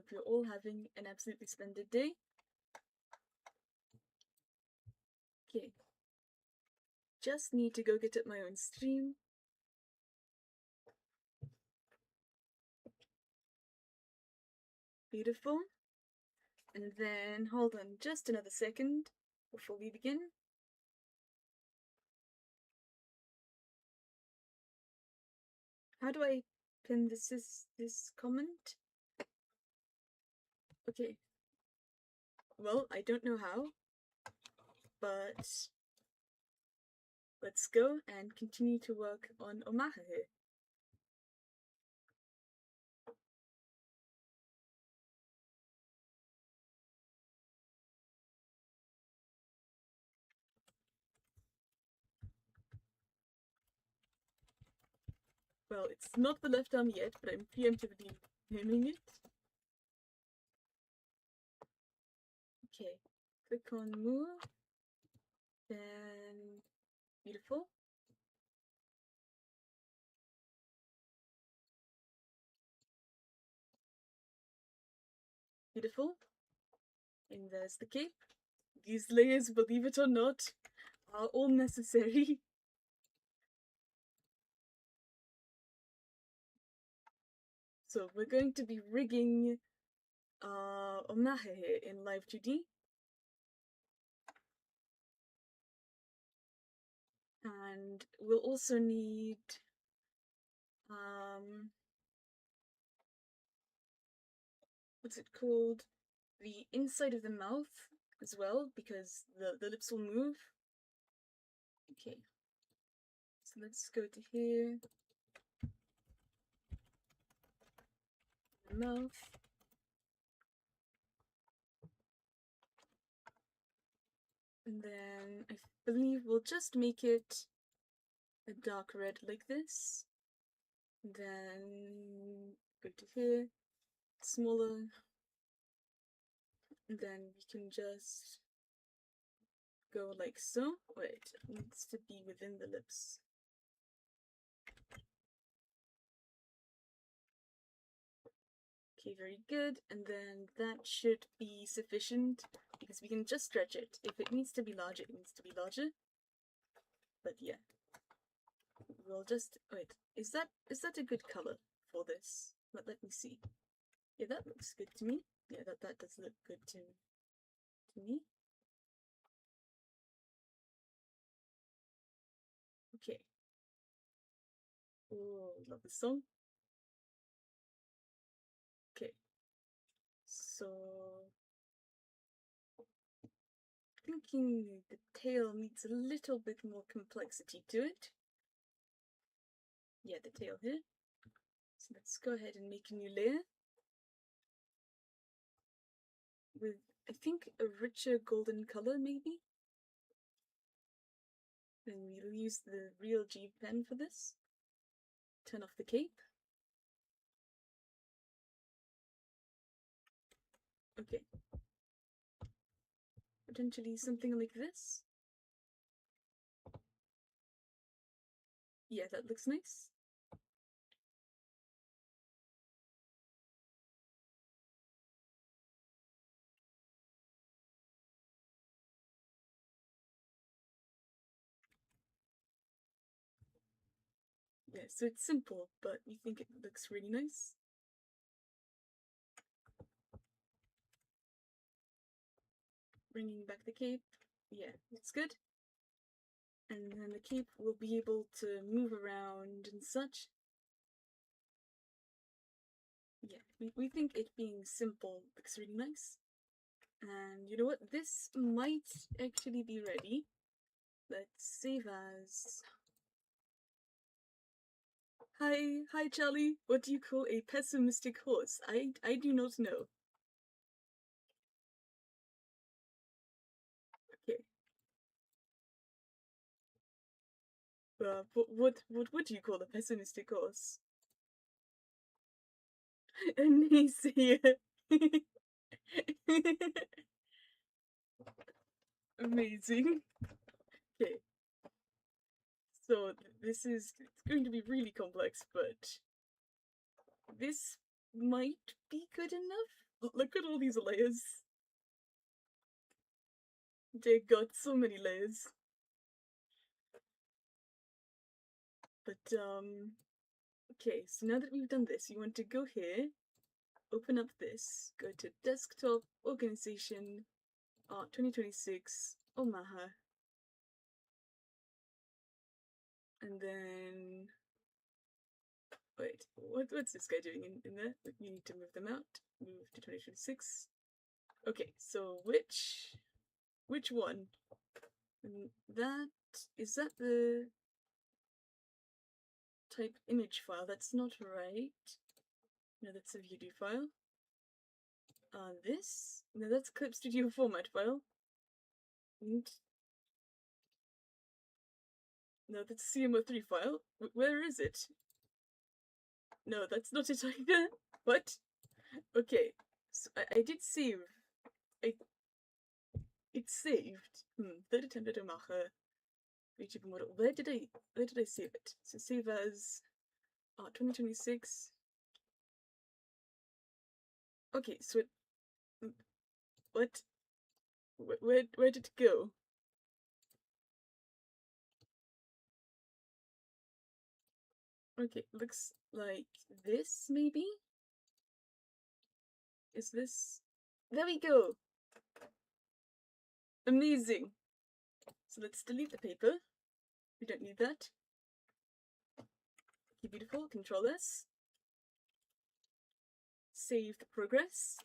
hope you're all having an absolutely splendid day. Okay. Just need to go get up my own stream. Beautiful. And then, hold on just another second before we begin. How do I pin this comment? Okay. Well, I don't know how, but let's go and continue to work on Omahe. Well, it's not the left arm yet, but I'm preemptively naming it. Okay, click on move, then beautiful. Beautiful. And there's the cape. These layers, believe it or not, are all necessary. So we're going to be rigging Omahe in Live 2D. And we'll also need what's it called? The inside of the mouth as well, because the lips will move. Okay. So let's go to here. The mouth. And then I believe we'll just make it a dark red like this. Then go to here, smaller. And then we can just go like so. Wait, it needs to be within the lips. Okay, very good. And then that should be sufficient because we can just stretch it. If it needs to be larger, it needs to be larger. But yeah. We'll just wait. Is that a good color for this? Let me see. Yeah, that looks good to me. Yeah, that does look good to me. Okay. Oh, love this song. Okay. So thinking the tail needs a little bit more complexity to it. Yeah, the tail here. So let's go ahead and make a new layer with, I think, a richer golden color maybe. Then we'll use the real G pen for this. Turn off the cape. Okay. Potentially something like this. Yeah, that looks nice. Yeah, so it's simple, but we think it looks really nice. Bringing back the cape. Yeah, it's good. And then the cape will be able to move around and such. Yeah, we think it being simple looks really nice. And you know what? This might actually be ready. Let's save as... Hi Charlie. What do you call a pessimistic horse? I do not know. Okay. What would you call a pessimistic horse? A naysayer. Amazing. Okay. So this is, it's going to be really complex, but this might be good enough. Look at all these layers. They got so many layers. But, okay, so now that we've done this, you want to go here, open up this, go to Desktop, Organization, Art 2026, Omaha. And then, wait, what's this guy doing in there? We need to move them out. Move to 2026. Okay, so which one? Is that the type image file? That's not right. No, that's a Vudu file. This? No, that's Clip Studio format file. And no, that's CMO3 file. Where is it? No, that's not it either. What? Okay, so I did save. It's saved. Third attempt at Omaha. YouTube model. Where did I save it? So save as 2026. Okay, so what? Where did it go? Okay, looks like this, maybe? Is this? There we go! Amazing! So let's delete the paper. We don't need that. Okay, beautiful. Control S. Save the progress.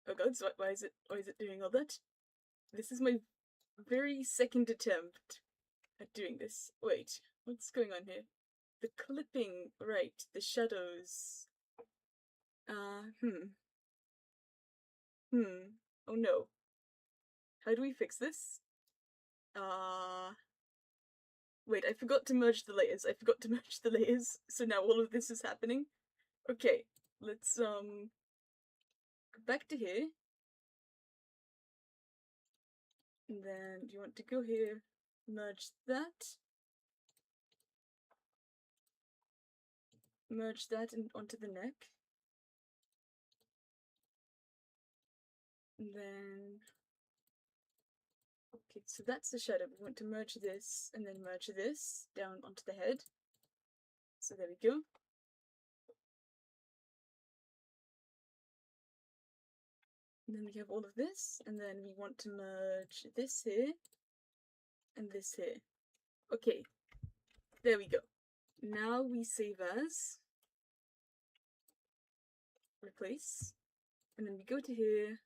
Oh god, so why is it doing all that? This is my very second attempt at doing this. Wait, what's going on here? The clipping, right, the shadows. Oh no. How do we fix this? Wait, I forgot to merge the layers. So now all of this is happening. Okay, let's, go back to here. And then you want to go here, merge that. Merge that onto the neck. And then, okay, so that's the shadow. We want to merge this and then merge this down onto the head. So there we go. And then we have all of this, and then we want to merge this here and this here. Okay, there we go. Now we save as, replace, and then we go to here.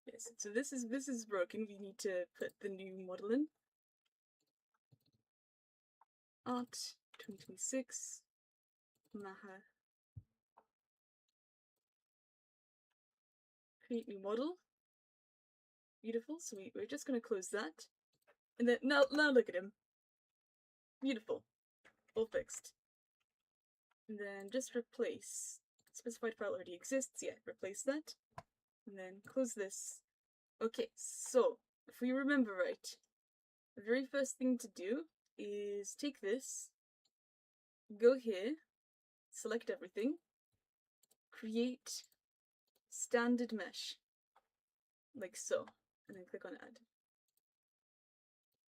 Yes, so this is broken. We need to put the new model in. Art 2026 Maha. Create new model. Beautiful. So we're just gonna close that. And then now look at him. Beautiful. All fixed. And then just replace. Specified file already exists. Yeah, replace that. And then close this. Okay, so if we remember right, the very first thing to do is take this, go here, select everything, create standard mesh, like so, and then click on add.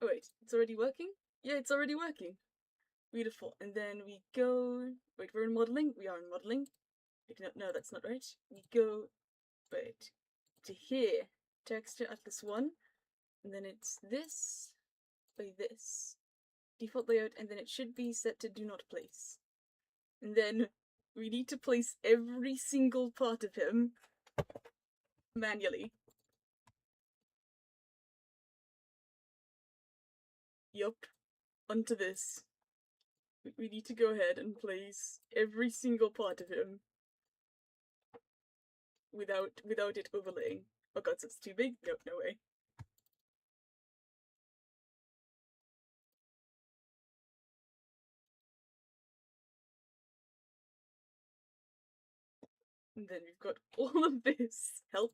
Oh wait, it's already working? Yeah, it's already working. Beautiful. And then we go, wait, we're in modeling? We are in modeling. No, that's not right. We go, wait, to here, texture atlas 1, and then it's this by this. Default layout, and then it should be set to do not place. And then we need to place every single part of him manually. Yup, onto this. We need to go ahead and place every single part of him without it overlaying. Oh god, so it's too big? No way. And then we've got all of this. Help.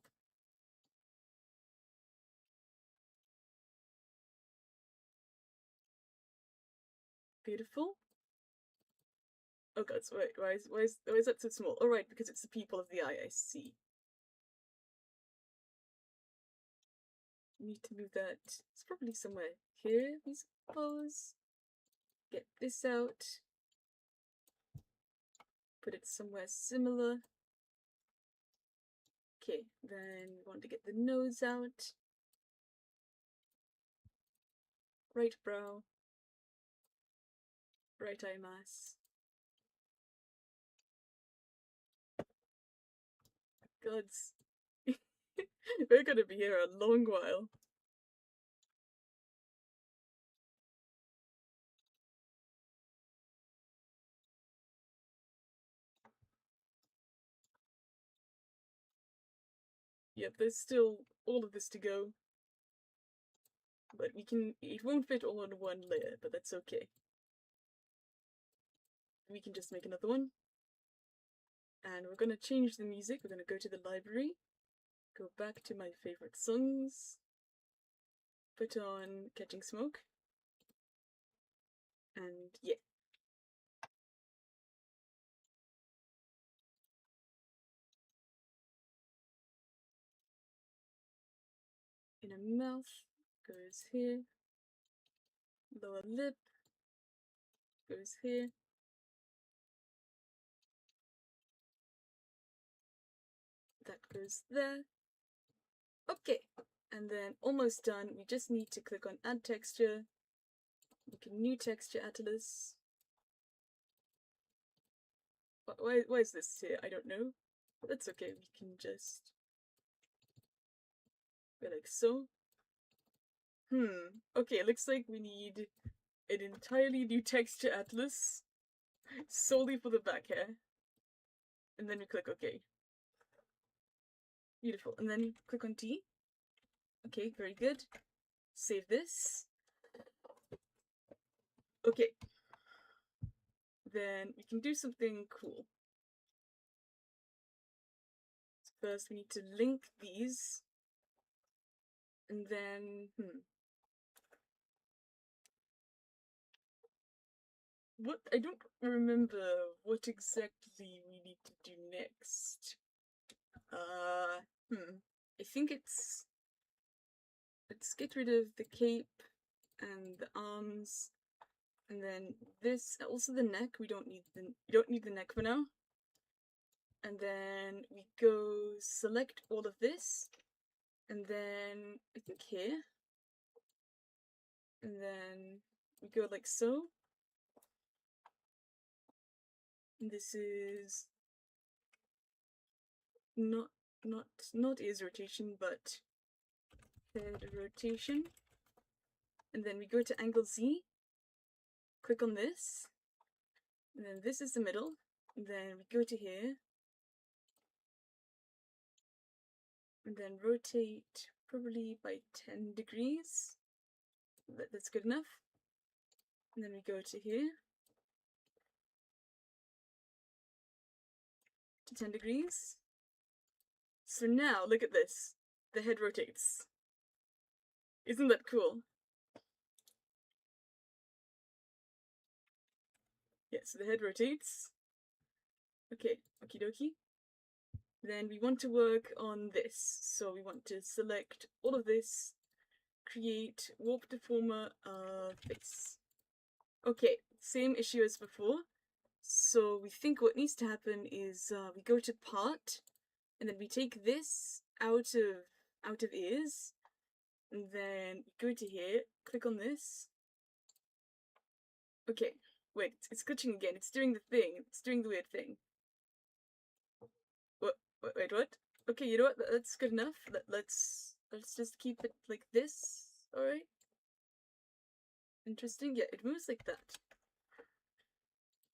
Beautiful. Oh god, so wait, why is that so small? Oh right, because it's the people of the eye, I see. We need to move that. It's probably somewhere here, we suppose. Get this out. Put it somewhere similar. Okay, then we want to get the nose out. Right brow. Right eye mass. Gods. We're gonna be here a long while. Yep, there's still all of this to go. But it won't fit all on one layer, but that's okay. We can just make another one. And we're gonna change the music. We're gonna go to the library, go back to my favorite songs, put on Catching Smoke, and yeah. Inner mouth goes here, lower lip goes here. That goes there. Okay, and then almost done. We just need to click on Add Texture, make a new texture atlas. Why is this here? I don't know. But that's okay, we can just go like so. Okay, looks like we need an entirely new texture atlas solely for the back hair. And then we click OK. Beautiful. And then click on T. Okay, very good. Save this. Okay. Then we can do something cool. So first we need to link these. And then, what? I don't remember what exactly we need to do next. I think let's get rid of the cape and the arms, and then this, also the neck. We don't need the neck for now. And then we go select all of this, and then I think here, and then we go like so. And this is not ears rotation, but head rotation. And then we go to angle Z, click on this, and then this is the middle, and then we go to here, and then rotate probably by 10 degrees. That's good enough. And then we go to here, to 10 degrees. So now, look at this. The head rotates. Isn't that cool? Yeah, so the head rotates. Okay, okie dokie. Then we want to work on this. So we want to select all of this, create warp deformer face. Okay, same issue as before. So we think what needs to happen is we go to part, and then we take this out of ears, and then we go to here, click on this. Okay, wait, it's glitching again. It's doing the thing. It's doing the weird thing. Wait, what? Okay, you know what? That's good enough. Let's just keep it like this. All right. Interesting. Yeah, it moves like that.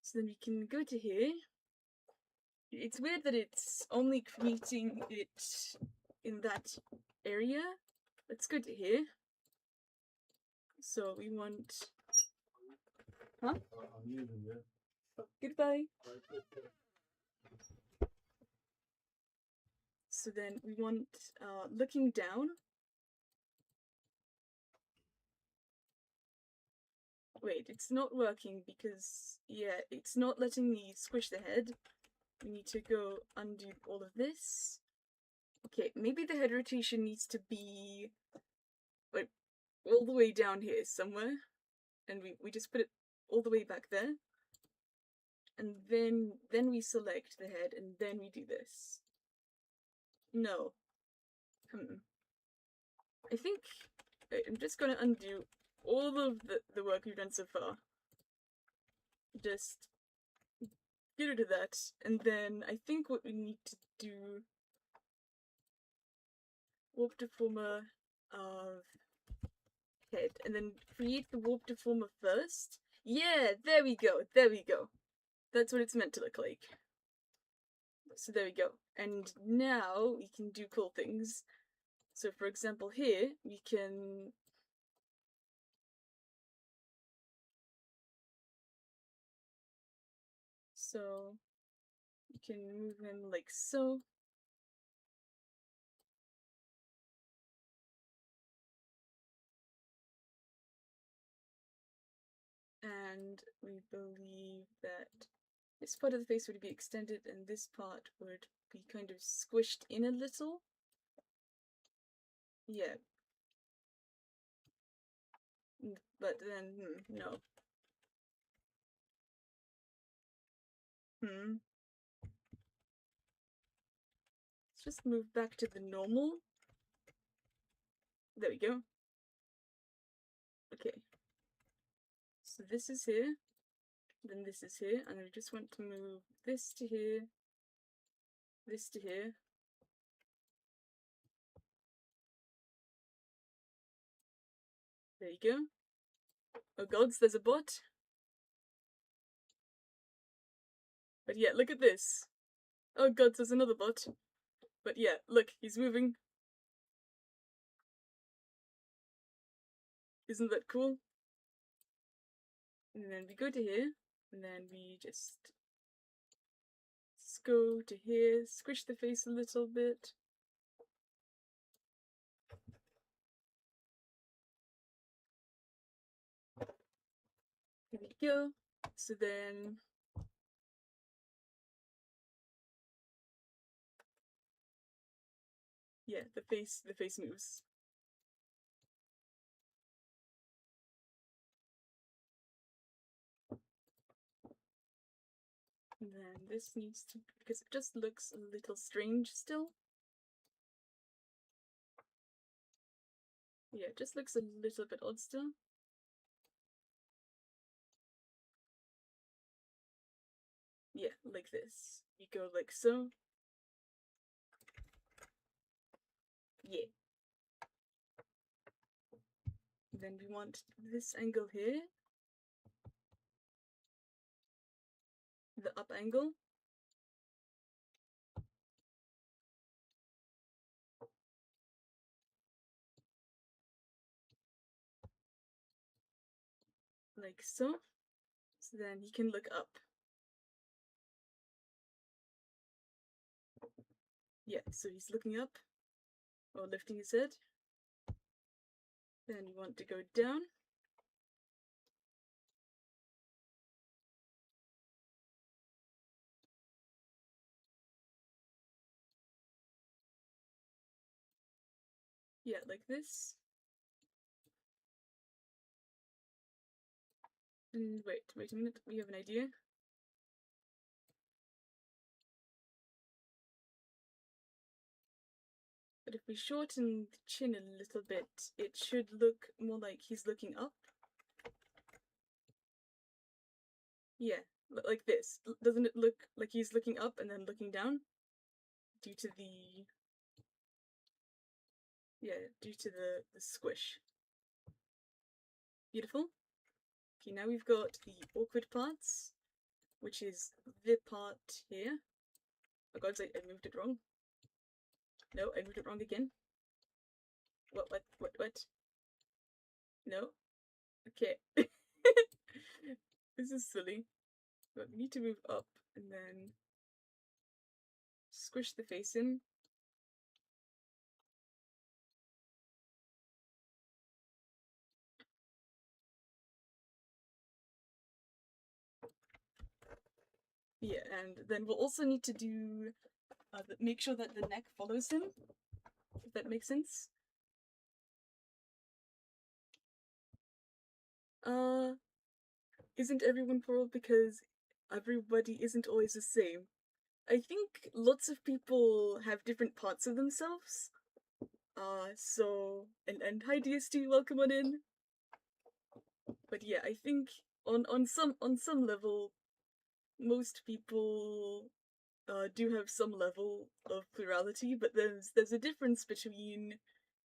So then we can go to here. It's weird that it's only creating it in that area. Let's go to here. So we want... Huh? Goodbye. So then we want looking down. Wait, it's not working because, yeah, it's not letting me squish the head. We need to go undo all of this. Okay, maybe the head rotation needs to be like all the way down here somewhere, and we just put it all the way back there, and then we select the head, and then we do this. No. I think I'm just gonna undo all of the work we've done so far. Just get rid of that, and then I think what we need to do, warp deformer of head, and then create the warp deformer first. Yeah, there we go, there we go. That's what it's meant to look like. So there we go. And now we can do cool things. So for example here, we can so you can move him like so. And we believe that this part of the face would be extended and this part would be kind of squished in a little. Yeah. But then, no. Let's just move back to the normal. There we go. Okay. So this is here. Then this is here. And we just want to move this to here. This to here. There you go. Oh gods, there's a bot. But yeah, look at this. Oh god, there's another bot. But yeah, look, he's moving. Isn't that cool? And then we go to here, and then we just go to here, squish the face a little bit. There we go. So then yeah, the face moves. And then this needs to, because it just looks a little strange still. Yeah, it just looks a little bit odd still. Yeah, like this. You go like so. Yeah. Then we want this angle here. The up angle. Like so. So then he can look up. Yeah, so he's looking up or lifting his head. Then you want to go down. Yeah, like this. And wait a minute, we have an idea. But if we shorten the chin a little bit, it should look more like he's looking up. Yeah, like this. Doesn't it look like he's looking up and then looking down? Due to the... yeah, due to the squish. Beautiful. Okay, now we've got the awkward parts, which is the part here. Oh god, I moved it wrong. No, I moved it wrong again. What? No. Okay. This is silly. But we need to move up and then squish the face in. Yeah, and then we'll also need to do make sure that the neck follows him, if that makes sense. Uh, isn't everyone poor because everybody isn't always the same? I think lots of people have different parts of themselves. And hi DST, welcome on in. But yeah, I think on some level, most people do have some level of plurality, but there's a difference between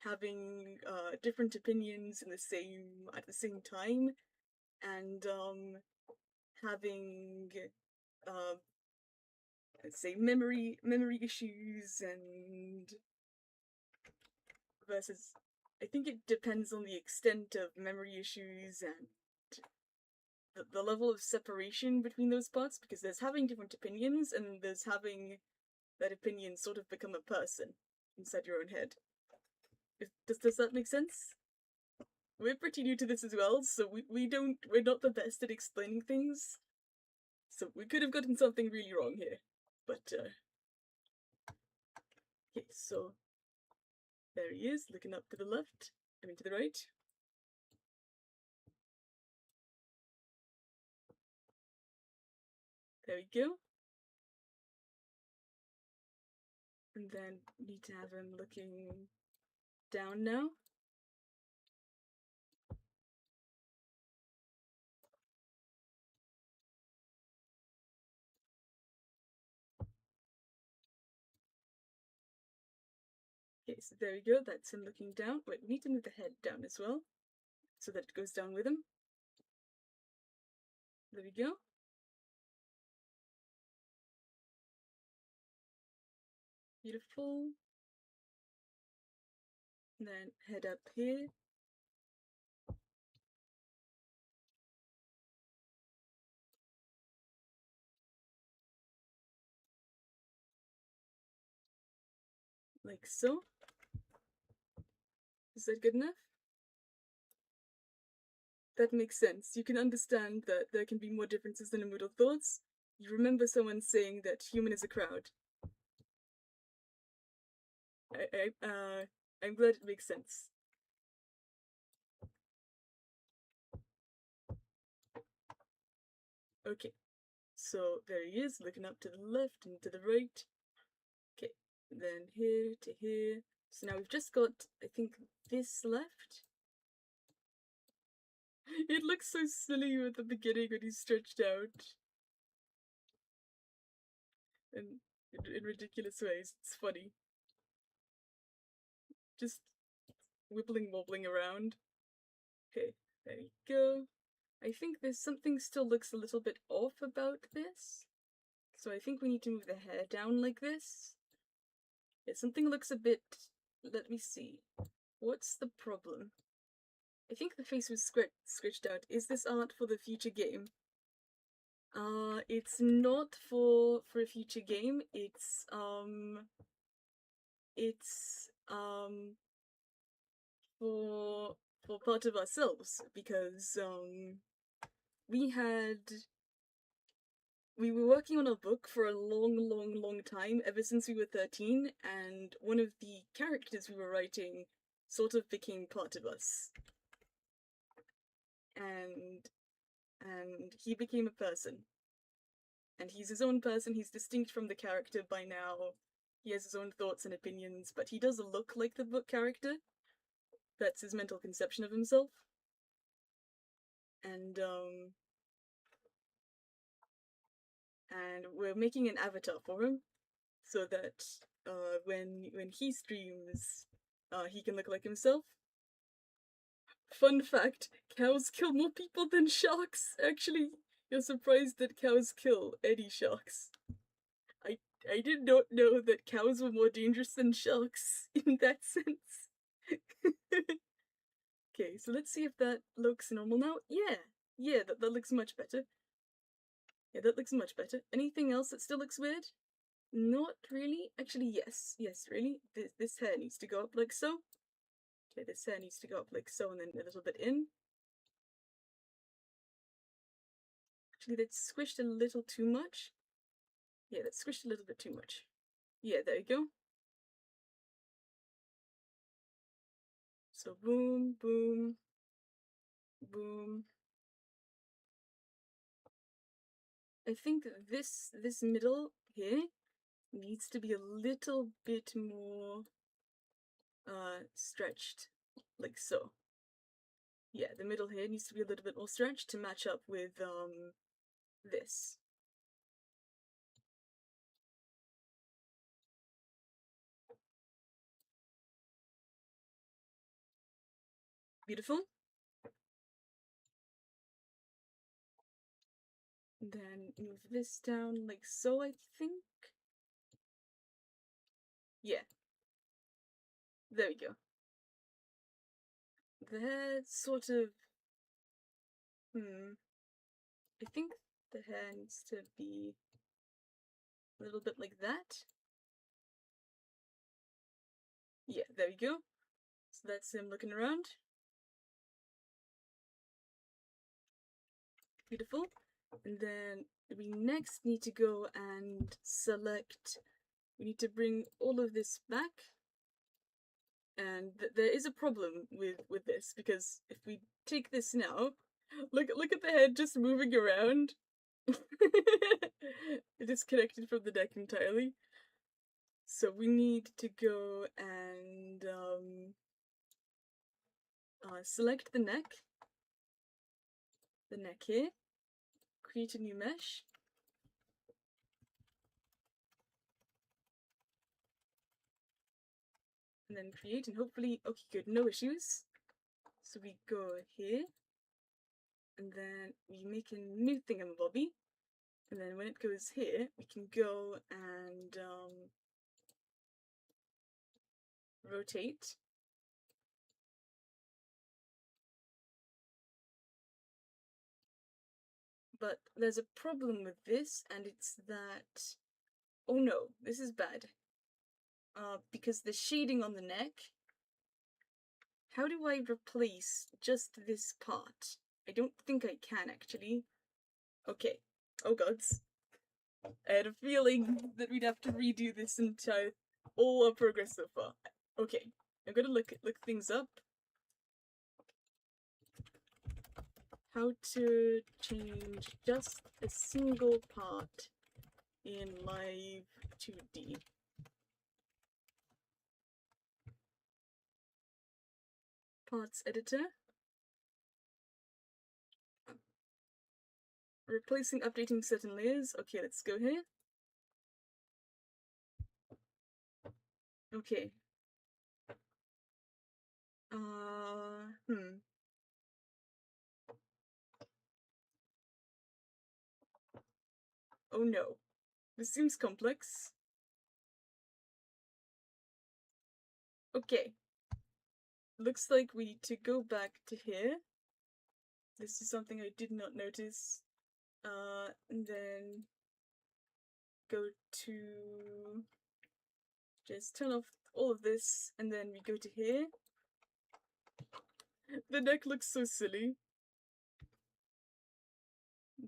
having different opinions in the same at the same time and having uh, let's say memory issues and versus I think it depends on the extent of memory issues and the level of separation between those parts because there's having different opinions and there's having that opinion sort of become a person inside your own head. Does that make sense? We're pretty new to this as well, so we're not the best at explaining things. So we could have gotten something really wrong here. But okay, so there he is, looking up to the left. I mean to the right. There we go. And then we need to have him looking down now. Okay, so there we go, that's him looking down. Wait, we need to move the head down as well, so that it goes down with him. There we go. Beautiful. And then head up here. Like so. Is that good enough? That makes sense. You can understand that there can be more differences than immutable thoughts. You remember someone saying that human is a crowd. I'm glad it makes sense. Okay, so there he is, looking up to the left and to the right. Okay, then here to here. So now we've just got, I think, this left. It looks so silly at the beginning when he's stretched out. And in ridiculous ways. It's funny. Just wibbling wobbling around. Okay, there you go. I think there's something still looks a little bit off about this. So I think we need to move the hair down like this. Yeah, something looks a bit... Let me see. What's the problem? I think the face was scratched out. Is this art for the future game? It's not for a future game. It's for part of ourselves because we had we were working on a book for a long time, ever since we were 13, and one of the characters we were writing sort of became part of us. And he became a person. And he's his own person, he's distinct from the character by now. He has his own thoughts and opinions, but he does look like the book character. That's his mental conception of himself. And we're making an avatar for him so that when he streams, he can look like himself. Fun fact, cows kill more people than sharks. Actually, you're surprised that cows kill any sharks. I did not know that cows were more dangerous than sharks in that sense. Okay, so let's see if that looks normal now. Yeah, that looks much better. Yeah, that looks much better. Anything else that still looks weird? Not really. Actually, yes, really. This hair needs to go up like so. Okay, this hair needs to go up like so and then a little bit in. Actually, that's squished a little too much. Yeah, that's squished a little bit too much. Yeah, there you go. So boom, boom, boom. I think this middle here needs to be a little bit more stretched, like so. Yeah, the middle here needs to be a little bit more stretched to match up with this. Beautiful. Then move this down like so, I think. Yeah. There we go. The hair sort of... I think the hair needs to be a little bit like that. Yeah, there we go. So that's him looking around. Beautiful. And then we next need to go and select... We need to bring all of this back. And there is a problem with this, because if we take this now, look at the head just moving around. It is disconnected from the deck entirely. So we need to go and select the neck here, create a new mesh, and then create, and hopefully, okay, good, no issues. So we go here, and then we make a new thingamabobby, and then when it goes here, we can go and rotate. But there's a problem with this, and it's that... Oh no, this is bad. Because the shading on the neck... How do I replace just this part? I don't think I can, actually. Okay. Oh gods. I had a feeling that we'd have to redo this entire... all our progress so far. Okay. I'm gonna look things up. How to change just a single part in Live 2D. Parts editor. Replacing, updating certain layers. Okay, let's go here. Okay. Oh no. This seems complex. Okay. Looks like we need to go back to here. This is something I did not notice. And then go to... Just turn off all of this, and then we go to here. The neck looks so silly.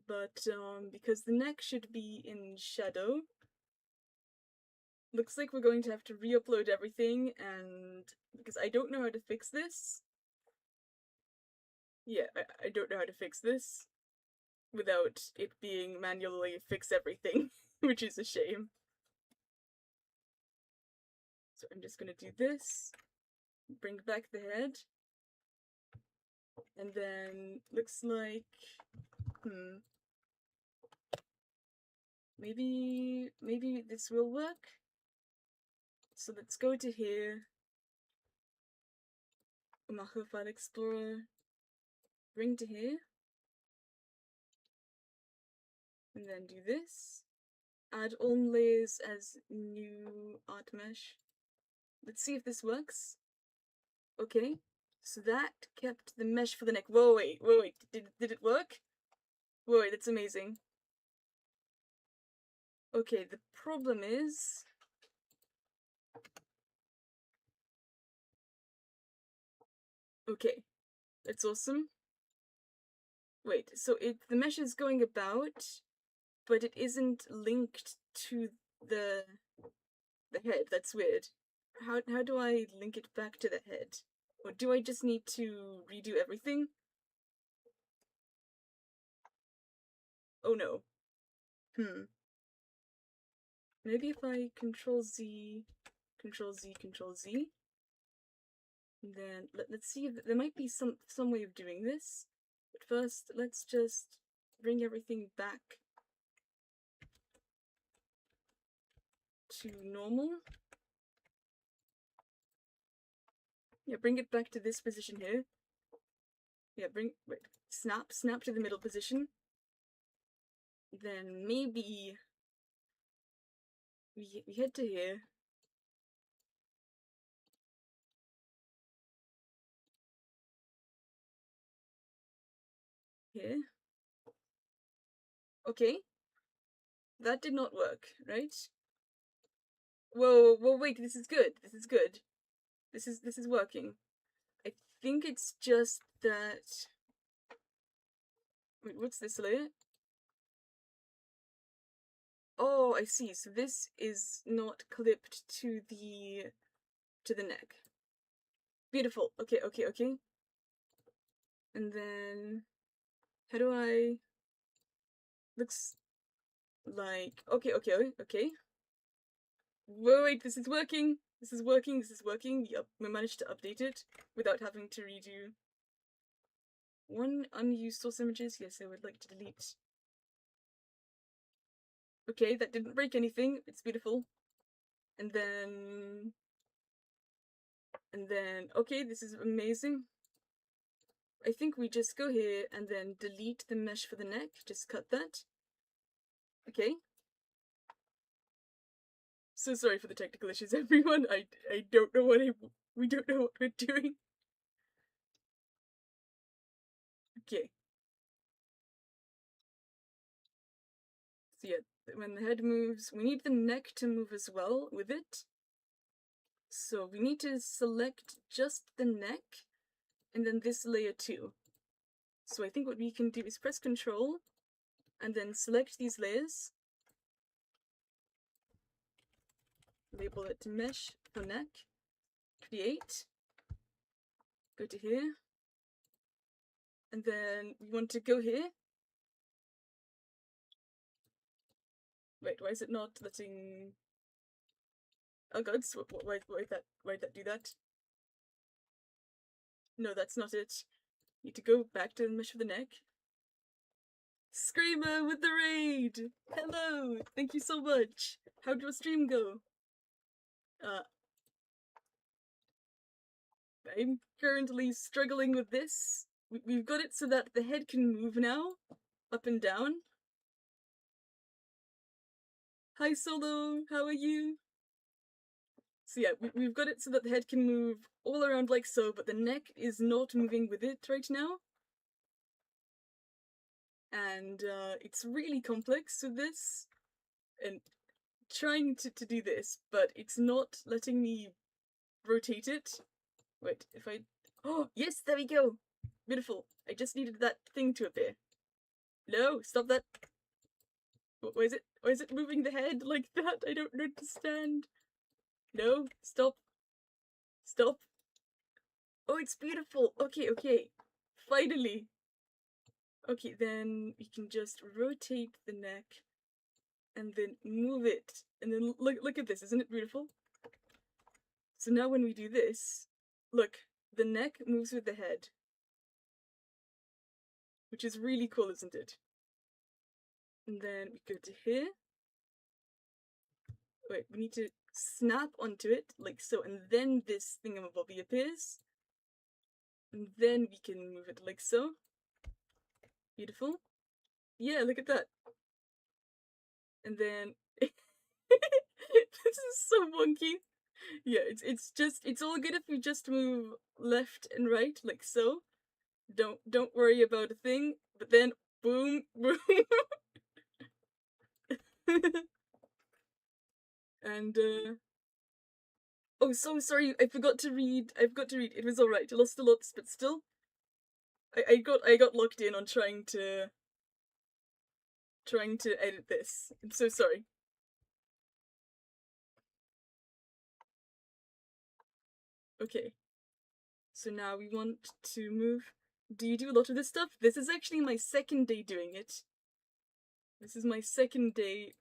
But, because the neck should be in shadow, looks like we're going to have to re-upload everything, and because I don't know how to fix this. Yeah, I don't know how to fix this without it being manually fix everything, which is a shame. So I'm just gonna do this, bring back the head, and then looks like, maybe this will work. So let's go to here, Umaha File Explorer, bring to here, and then do this. Add all layers as new art mesh. Let's see if this works. Okay, so that kept the mesh for the neck. Whoa, wait, did it work? Whoa, wait, that's amazing. Okay, the problem is... Okay, that's awesome. Wait, so the mesh is going about, but it isn't linked to the head. That's weird. How do I link it back to the head? Or do I just need to redo everything? Oh no. Maybe if I Control Z, Control Z, Control Z, then let's see if there might be some way of doing this. But first, let's just bring everything back to normal. Yeah, bring it back to this position here. Yeah, snap to the middle position. Then maybe we head to here. Here. Okay. That did not work, right? Whoa, wait, this is good. This is good. This is working. I think it's just that... Wait, what's this layer? Oh, I see. So this is not clipped to the neck. Beautiful. Okay. And then how do I... Looks like... Okay. Wait, this is working. This is working. Yep, we managed to update it without having to redo. One unused source images. Yes, I would like to delete. Okay, that didn't break anything. It's beautiful. And then, okay, this is amazing. I think we just go here and then delete the mesh for the neck. Just cut that. Okay. So sorry for the technical issues, everyone. I don't know we don't know what we're doing. Okay. So yeah, when the head moves, we need the neck to move as well with it. So we need to select just the neck and then this layer too. So I think what we can do is press Control and then select these layers. Label it mesh for neck. Create. Go to here. And then we want to go here. Wait, why is it not letting... Oh god, why'd that do that? No, that's not it. Need to go back to the mesh of the neck. Screamer with the raid! Hello! Thank you so much! How'd your stream go? I'm currently struggling with this. We've got it so that the head can move now, up and down. Hi Solo, how are you? So yeah, we've got it so that the head can move all around like so, but the neck is not moving with it right now. And it's really complex with this, and trying to do this, but it's not letting me rotate it. Wait, if I... Oh, yes, there we go! Beautiful. I just needed that thing to appear. No, stop that. Why is it moving the head like that? I don't understand. No, stop. Stop. Oh, it's beautiful. Okay. Finally. Okay, then we can just rotate the neck and then move it. And then look at this. Isn't it beautiful? So now when we do this, look, the neck moves with the head. Which is really cool, isn't it? And then we go to here. Wait, we need to snap onto it, like so, and then this thingamabobby appears. And then we can move it like so. Beautiful. Yeah, look at that. And then this is so wonky. Yeah, it's all good if we just move left and right like so. Don't worry about a thing. But then boom, boom. And oh, so sorry. I forgot to read. It was all right. I lost a lot, but still, I got locked in on trying to edit this. I'm so sorry. Okay. So now we want to move. Do you do a lot of this stuff? This is actually my second day doing it. This is my second day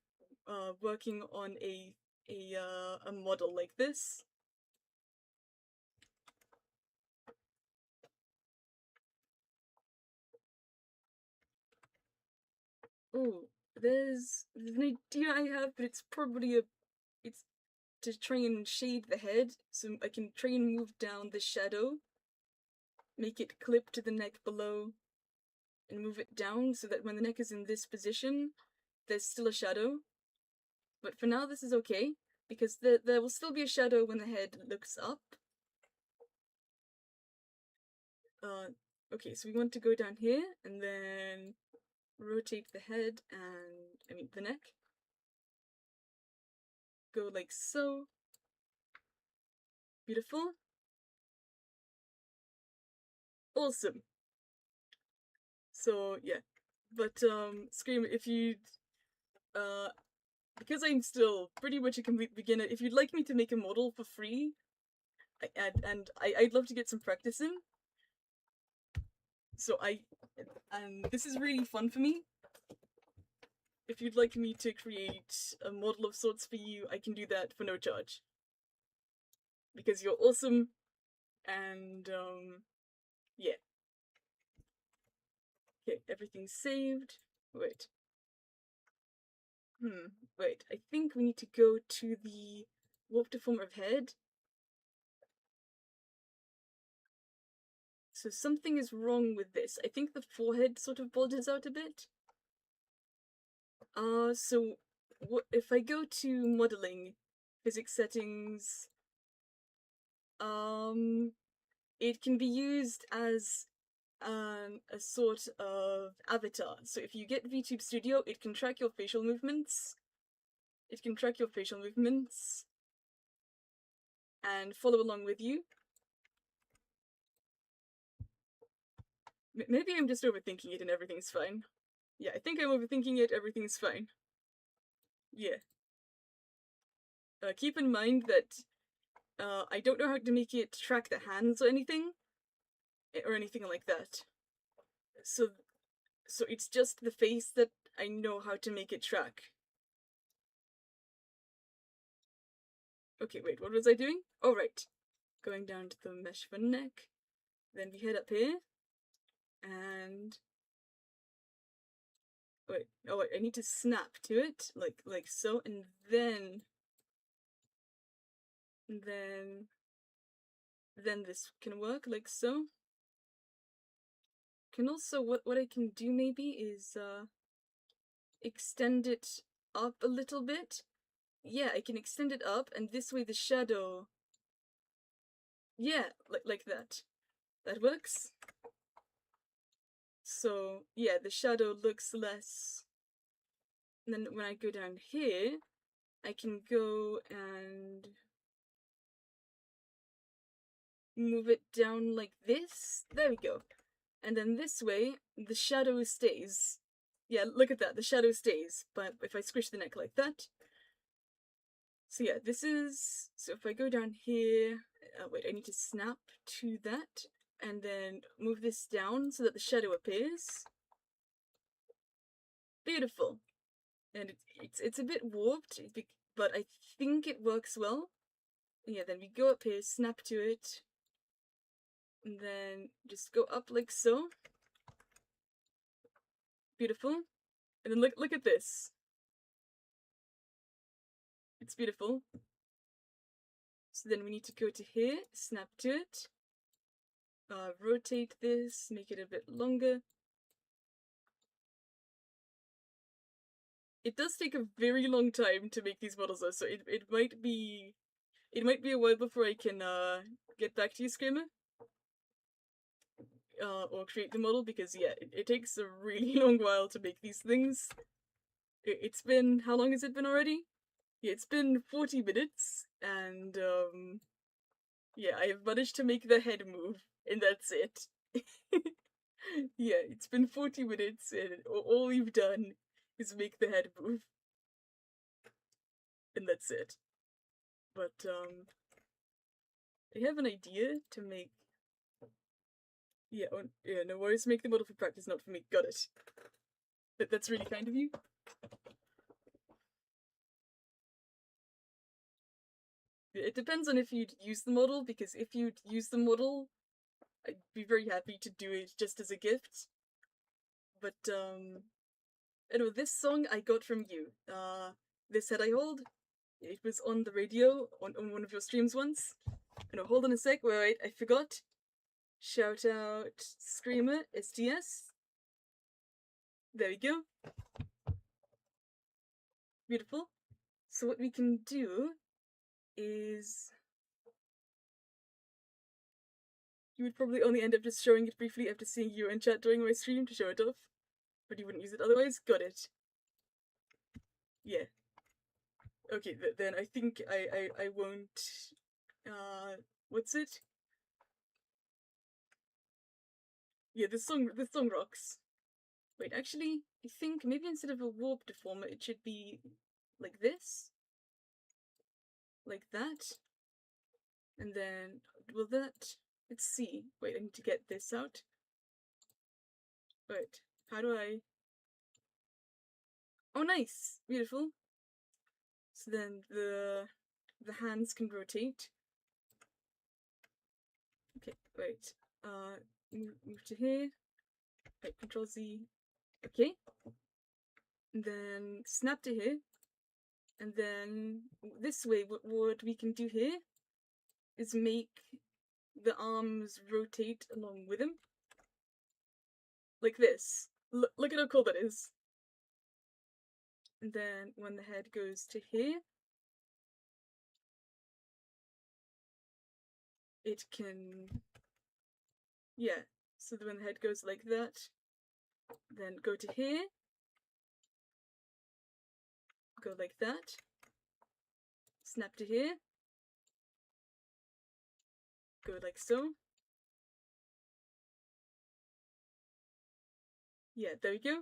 working on a model like this. Oh, there's an idea I have, but it's probably it's to try and shade the head, so I can try and move down the shadow, make it clip to the neck below, and move it down so that when the neck is in this position, there's still a shadow. But for now, this is okay, because there will still be a shadow when the head looks up. Okay, so we want to go down here, and then rotate the head and, the neck. Go like so. Beautiful. Awesome. So, yeah. But, Scream, if you'd, because I'm still pretty much a complete beginner, if you'd like me to make a model for free, I'd love to get some practice in. So this is really fun for me. If you'd like me to create a model of sorts for you, I can do that for no charge. Because you're awesome, and, yeah. Okay, everything's saved. Wait. Wait, I think we need to go to the warp deformer of head. So something is wrong with this. I think the forehead sort of bulges out a bit. So if I go to modeling, physics settings, it can be used as a sort of avatar. So if you get VTube Studio, it can track your facial movements. And follow along with you. Maybe I'm just overthinking it and everything's fine. Yeah, I think I'm overthinking it, everything's fine. Yeah. Keep in mind that I don't know how to make it track the hands or anything like that. So it's just the face that I know how to make it track. Okay, wait, what was I doing? Oh, right. Going down to the mesh for neck. Then we head up here. And... wait, I need to snap to it, like so, and then this can work, like so. Can also, what I can do maybe is, extend it up a little bit. Yeah, I can extend it up, and this way the shadow... yeah, like that. That works. So, yeah, the shadow looks less... and then when I go down here, I can go and move it down like this. There we go. And then this way, the shadow stays. Yeah, look at that, the shadow stays. But if I squish the neck like that... so yeah, this is... so if I go down here... wait, I need to snap to that. And then move this down so that the shadow appears. Beautiful. And it's a bit warped, but I think it works well. Yeah, then we go up here, snap to it. And then just go up like so. Beautiful. And then look at this. It's beautiful. So then we need to go to here, snap to it. Rotate this, make it a bit longer. It does take a very long time to make these models though, so it might be a while before I can get back to you, Screamer. Or create the model, because yeah, it takes a really long while to make these things. It's been, how long has it been already? Yeah, it's been 40 minutes, and yeah, I have managed to make the head move, and that's it. Yeah, it's been 40 minutes, and all we've done is make the head move. And that's it. But, I have an idea to make... yeah, yeah, no worries, make the model for practice, not for me. Got it. That's really kind of you. It depends on if you'd use the model, because if you'd use the model, I'd be very happy to do it just as a gift. But, anyway, this song I got from you. This Head I Hold, it was on the radio on one of your streams once. Hold on a sec, wait, I forgot. Shout out Screamer, STS. There we go. Beautiful. So what we can do is... You would probably only end up just showing it briefly after seeing you in chat during my stream to show it off. But you wouldn't use it otherwise? Got it. Yeah. Okay, then I think I won't... what's it? Yeah, this song rocks. Wait, actually, I think maybe instead of a warp deformer, it should be like this? Like that? And then, will that... Let's see. Wait, I need to get this out. Wait, how do I... Oh, nice! Beautiful. So then the hands can rotate. Okay, wait. Move to here. Wait, Control Z. Okay. And then snap to here. And then this way, what we can do here is make the arms rotate along with him. Like this. Look at how cool that is. And then when the head goes to here, it can... Yeah, so when the head goes like that, then go to here, go like that, snap to here, go like so. Yeah, there we go.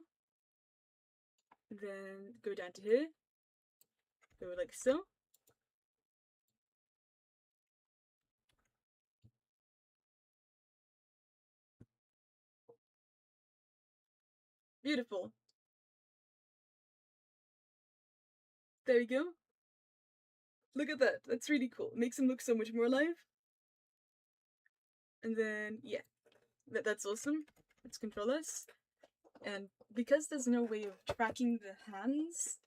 Then go down to here, go like so. Beautiful. There we go. Look at that. That's really cool. It makes him look so much more alive. And then, yeah, that's awesome. Let's Control S. And because there's no way of tracking the hands,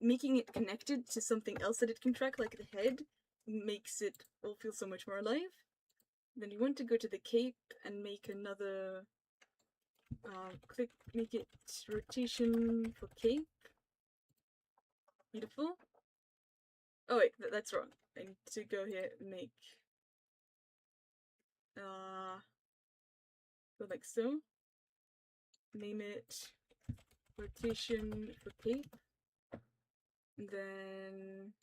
making it connected to something else that it can track, like the head, makes it all feel so much more alive. Then you want to go to the cape and make another... make it rotation for cape. Beautiful. Oh wait, that's wrong. I need to go here and make... go like so. Name it rotation for cape. And then...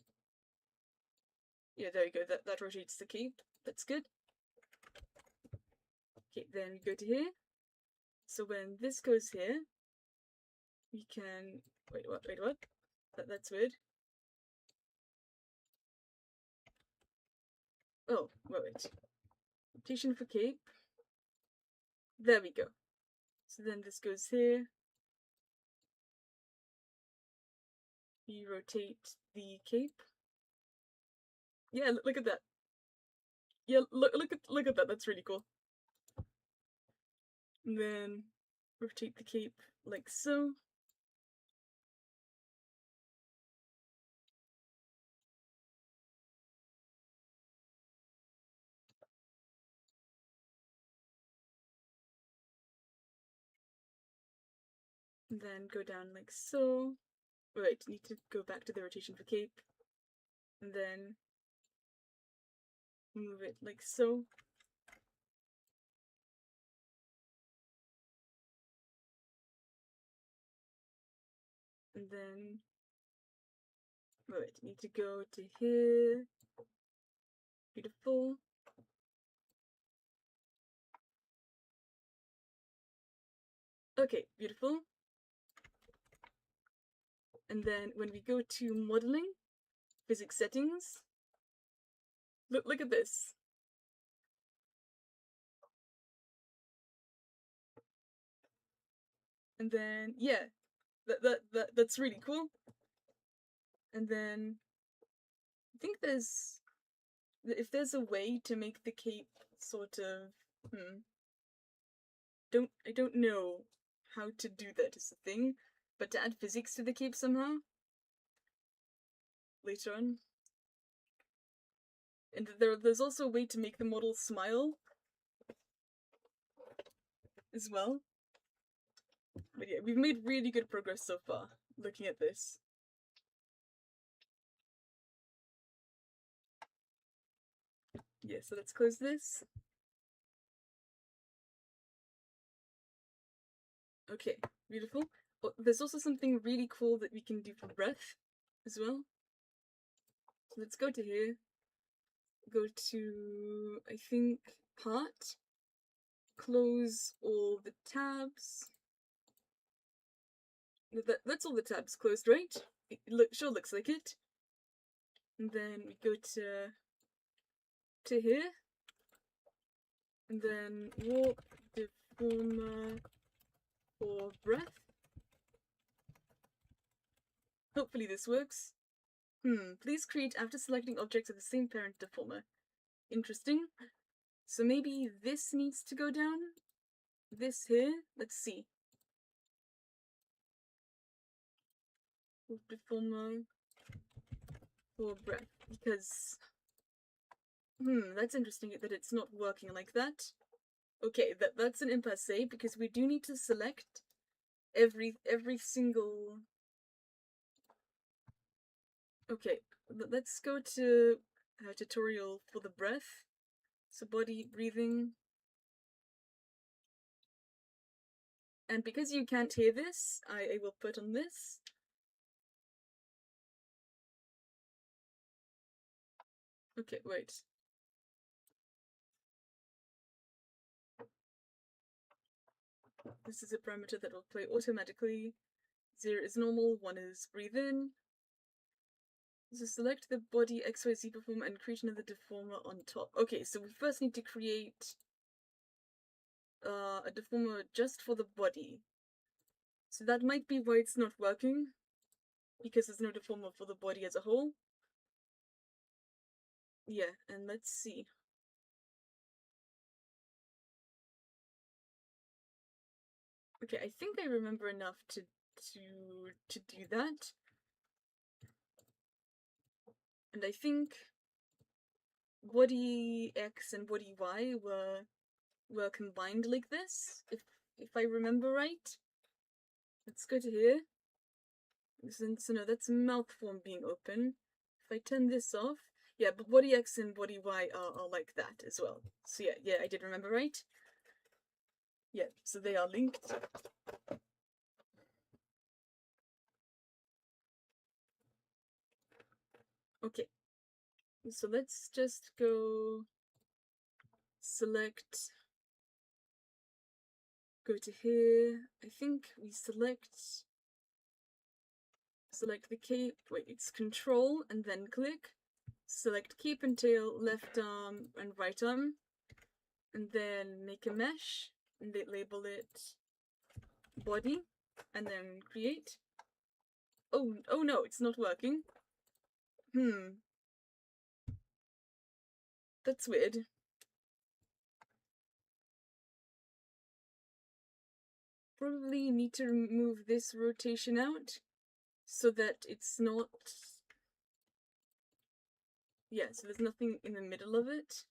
Yeah, there we go. That rotates the cape. That's good. Okay, then we go to here. So when this goes here, we can... Wait, what? That's weird. Oh, wait. Rotation for cape. There we go. So then this goes here. You rotate the cape. Yeah, look at that. Yeah, look at that. That's really cool. And then rotate the cape like so. And then go down like so. Wait, need to go back to the rotation for cape. And then move it like so. And then... Wait, need to go to here. Beautiful. Okay, beautiful. And then when we go to modeling, physics settings, look at this. And then, yeah, That's really cool. And then I think if there's a way to make the cape sort of I don't know how to do that is the thing, but to add physics to the cape somehow later on. And there's also a way to make the model smile as well. But yeah, we've made really good progress so far, looking at this. Yeah, so let's close this. Okay, beautiful. Oh, there's also something really cool that we can do for breath as well. So let's go to here. Go to, I think, part. Close all the tabs. That's all the tabs closed, right? It sure looks like it. And then we go to here. And then warp deformer for breath. Hopefully this works. Please create after selecting objects of the same parent deformer. Interesting. So maybe this needs to go down? This here? Let's see. Deformer for breath. Because... that's interesting that it's not working like that. Okay, that's an impasse because we do need to select every single... Okay, let's go to tutorial for the breath. So body, breathing. And because you can't hear this, I will put on this. Okay, wait. This is a parameter that will play automatically. 0 is normal, 1 is breathe in. So select the body XYZ deformer and create another deformer on top. Okay, so we first need to create a deformer just for the body. So that might be why it's not working, because there's no deformer for the body as a whole. Yeah, and let's see. Okay, I think I remember enough to do that. And I think body X and body Y were combined like this, if I remember right. Let's go to here. So no, that's mouth form being open. If I turn this off, yeah, but body X and body Y are like that as well. So yeah, I did remember right. Yeah, so they are linked. Okay, so let's just go select, go to here. I think we select the cape. Wait, it's control and then click. Select cape and tail, left arm and right arm, and then make a mesh and label it body, and then create. Oh no, it's not working. That's weird. Probably need to remove this rotation out so that it's not... Yeah, so there's nothing in the middle of it.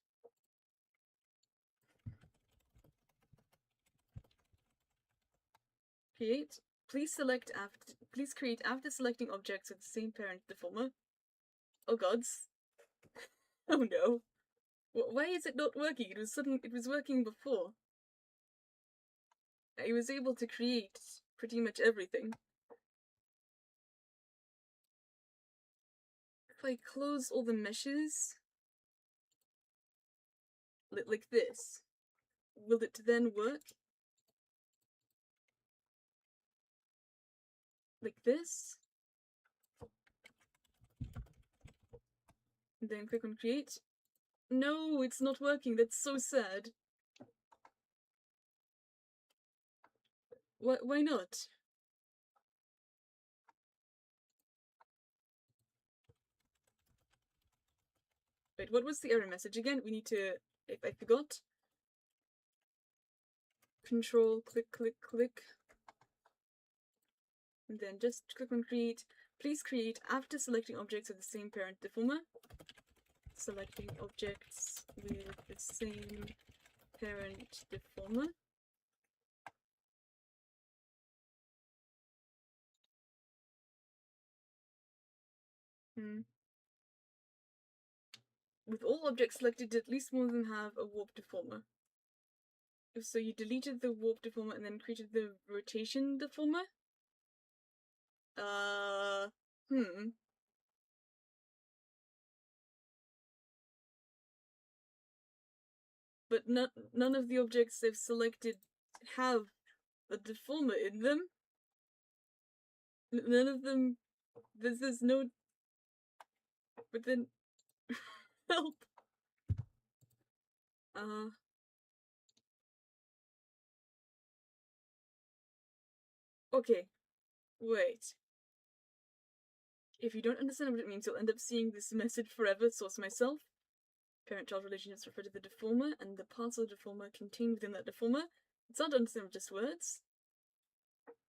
Create. Please create after selecting objects with the same parent deformer. Oh gods. Oh no. Why is it not working? It was working before. I was able to create pretty much everything. If I close all the meshes, like this, will it then work? Like this? And then click on create. No, it's not working. That's so sad. Why not? Wait, what was the error message again? We need to, if I forgot. Control, click, click, click. And then just click on create. Please create after selecting objects of the same parent deformer. Selecting objects with the same parent deformer. With all objects selected, at least one of them have a warp deformer. So you deleted the warp deformer and then created the rotation deformer? But none of the objects they've selected have a deformer in them. None of them. There's no. But then. Help! Okay. Wait. If you don't understand what it means, you'll end up seeing this message forever. Source myself. Parent-child relationships refer to the deformer, and the parts of the deformer contained within that deformer. It's not understandable, just words.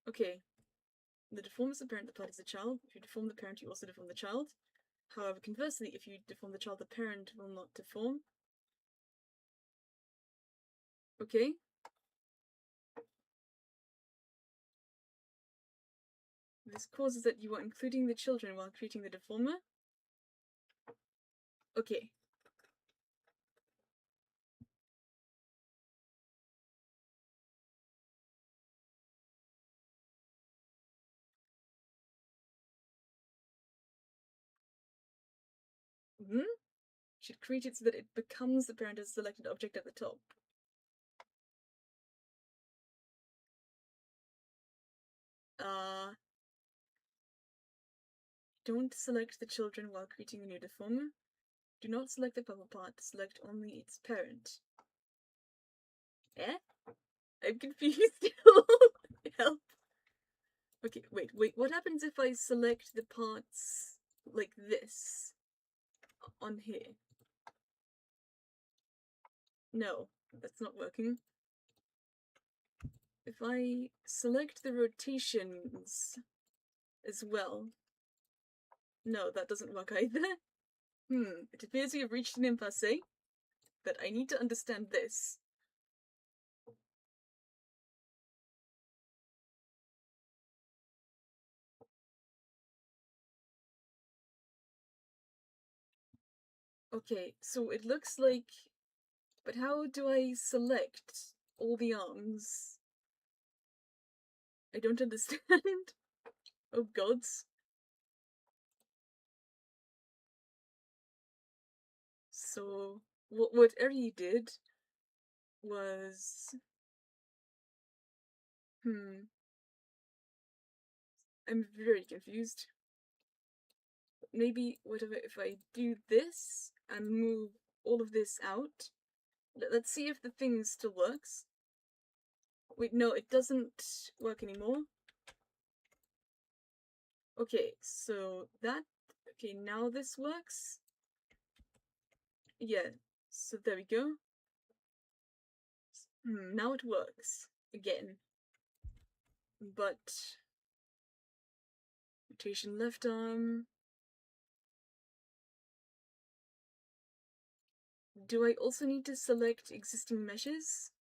Okay. The deformer is the parent, the part is the child. If you deform the parent, you also deform the child. However, conversely, if you deform the child, the parent will not deform. Okay. This causes that you are including the children while creating the deformer. Okay. Should create it so that it becomes the parent as selected object at the top. Don't select the children while creating a new deformer. Do not select the bubble part, select only its parent. Eh? I'm confused still. Help. Okay, wait, what happens if I select the parts like this on here? No, that's not working. If I select the rotations as well. No, that doesn't work either. It appears we have reached an impasse, but I need to understand this. Okay, so it looks like... But how do I select all the arms? I don't understand. Oh gods. So, what Eri did was... I'm very confused. Maybe, whatever, if I do this and move all of this out. Let's see if the thing still works. Wait, no, it doesn't work anymore. Okay, so that... Okay, now this works. Yeah, so there we go. Now it works. Again. But... Rotation left arm... Do I also need to select existing meshes?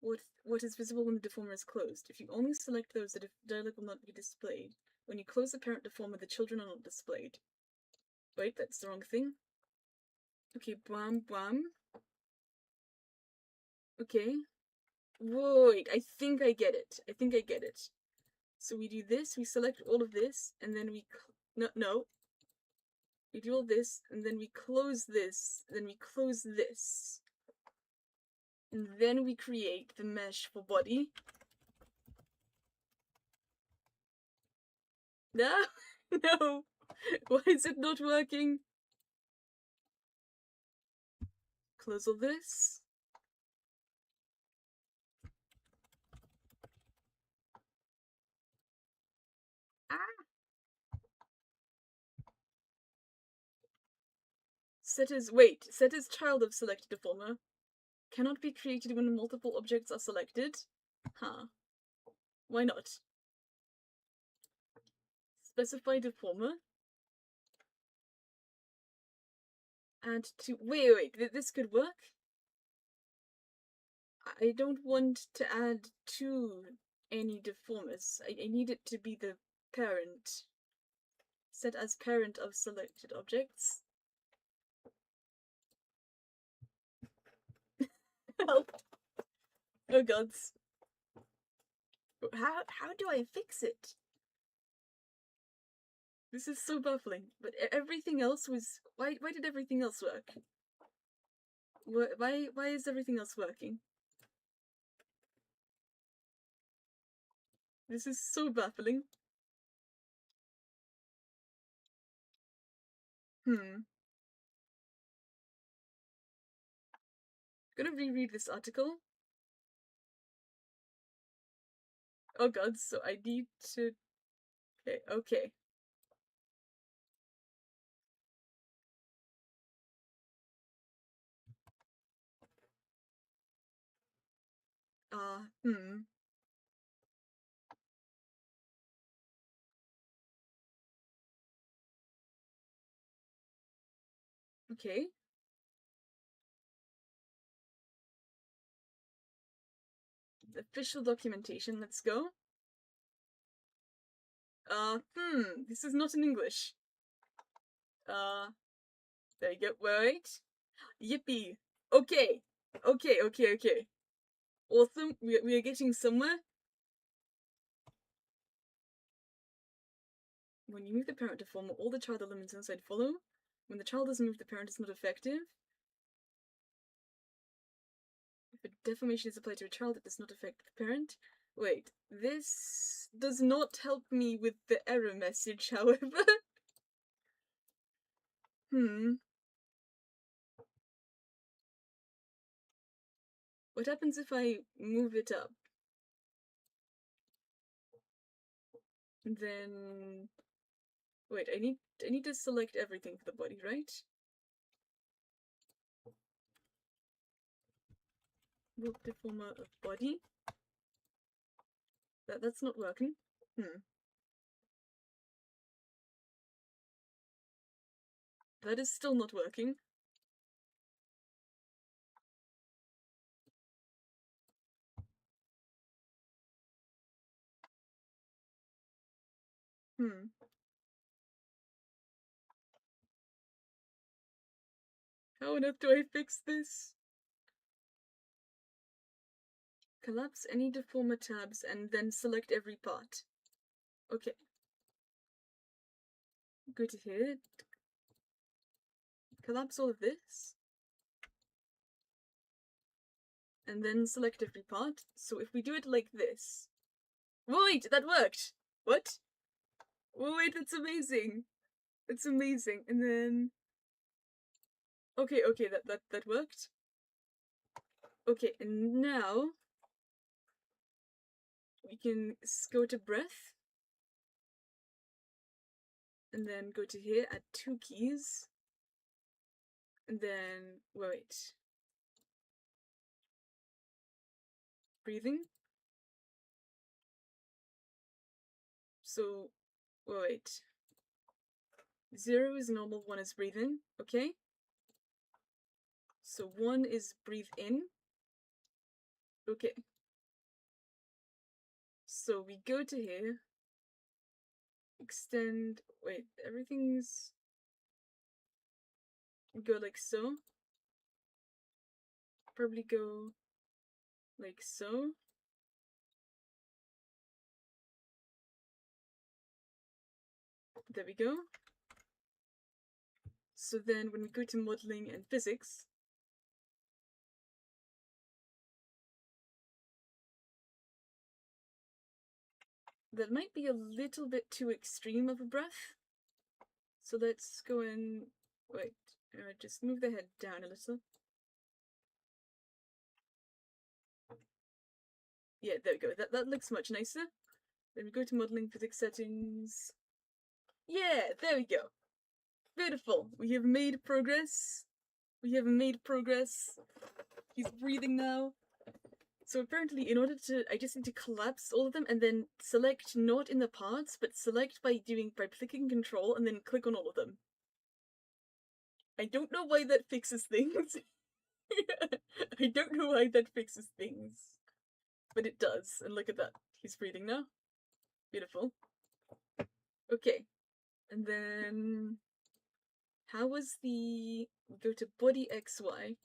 What is visible when the deformer is closed? If you only select those, the dialog will not be displayed. When you close the parent deformer, the children are not displayed. Wait, that's the wrong thing. Okay, blam, blam. Okay. Wait, I think I get it. So we do this, we select all of this, and then we... No. We do all this, and then we close this, then we close this. And then we create the mesh for body. No! No! Why is it not working? Close all this. Setter's child of selected deformer cannot be created when multiple objects are selected. Huh. Why not? Specify deformer. Add to. Wait, this could work? I don't want to add to any deformers. I need it to be the parent. Set as parent of selected objects. Help! Oh gods. How do I fix it? This is so baffling. But everything else was... Why did everything else work? Why is everything else working? This is so baffling. Gonna reread this article. Oh god, so I need to... Okay. Okay. Official documentation, let's go. This is not in English. There you go, wait. Yippee. Okay. Awesome, we are getting somewhere. When you move the parent deformer, all the child elements inside follow. When the child doesn't move, the parent is not effective. If a deformation is applied to a child, it does not affect the parent. Wait, this does not help me with the error message, however. What happens if I move it up? Then... Wait, I need to select everything for the body, right? World deformer of body. That's not working. That is still not working. How on earth do I fix this? Collapse any deformer tabs and then select every part. Okay. Go to here. Collapse all of this. And then select every part. So if we do it like this... Wait, that worked! What? Wait, that's amazing! It's amazing. And then... Okay, that worked. Okay, and now... we can go to breath. And then go to here, add 2 keys. And then... wait. Breathing. So, wait. 0 is normal, 1 is breathe in, okay? So 1 is breathe in. Okay. So we go to here. Extend, wait, everything's... go like so. Probably go like so. There we go. So then when we go to modeling and physics, that might be a little bit too extreme of a breath. So let's go and wait, just move the head down a little. Yeah, there we go. That looks much nicer. Then we go to modeling physics settings. Yeah, there we go. Beautiful. We have made progress. We have made progress. He's breathing now. So apparently, in order to, I just need to collapse all of them and then select not in the parts, but select by clicking Control and then click on all of them. I don't know why that fixes things. I don't know why that fixes things, but it does. And look at that, he's breathing now. Beautiful. Okay, and then how was the go to body XY?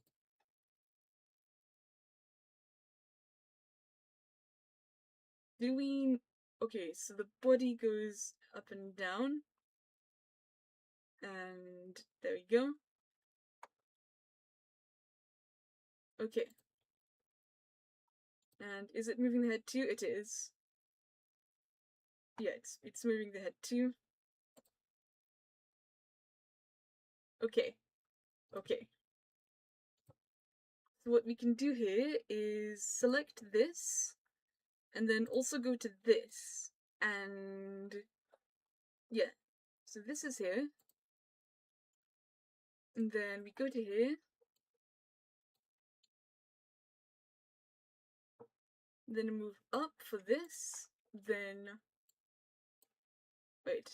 Do we? Okay, so the body goes up and down, and there we go. Okay. And is it moving the head too? It is. Yeah, it's moving the head too. Okay. Okay. So what we can do here is select this, and then also go to this, and yeah. So this is here, and then we go to here, then move up for this, then wait,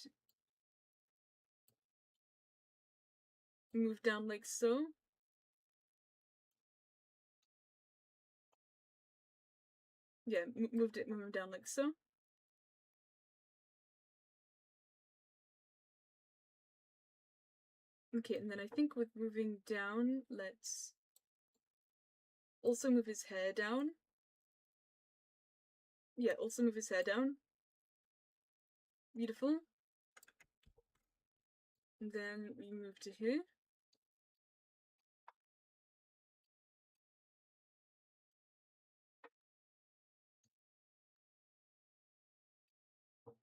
move down like so. Yeah, move it down like so. Okay, and then I think with moving down, let's also move his hair down. Yeah, also move his hair down. Beautiful. And then we move to here.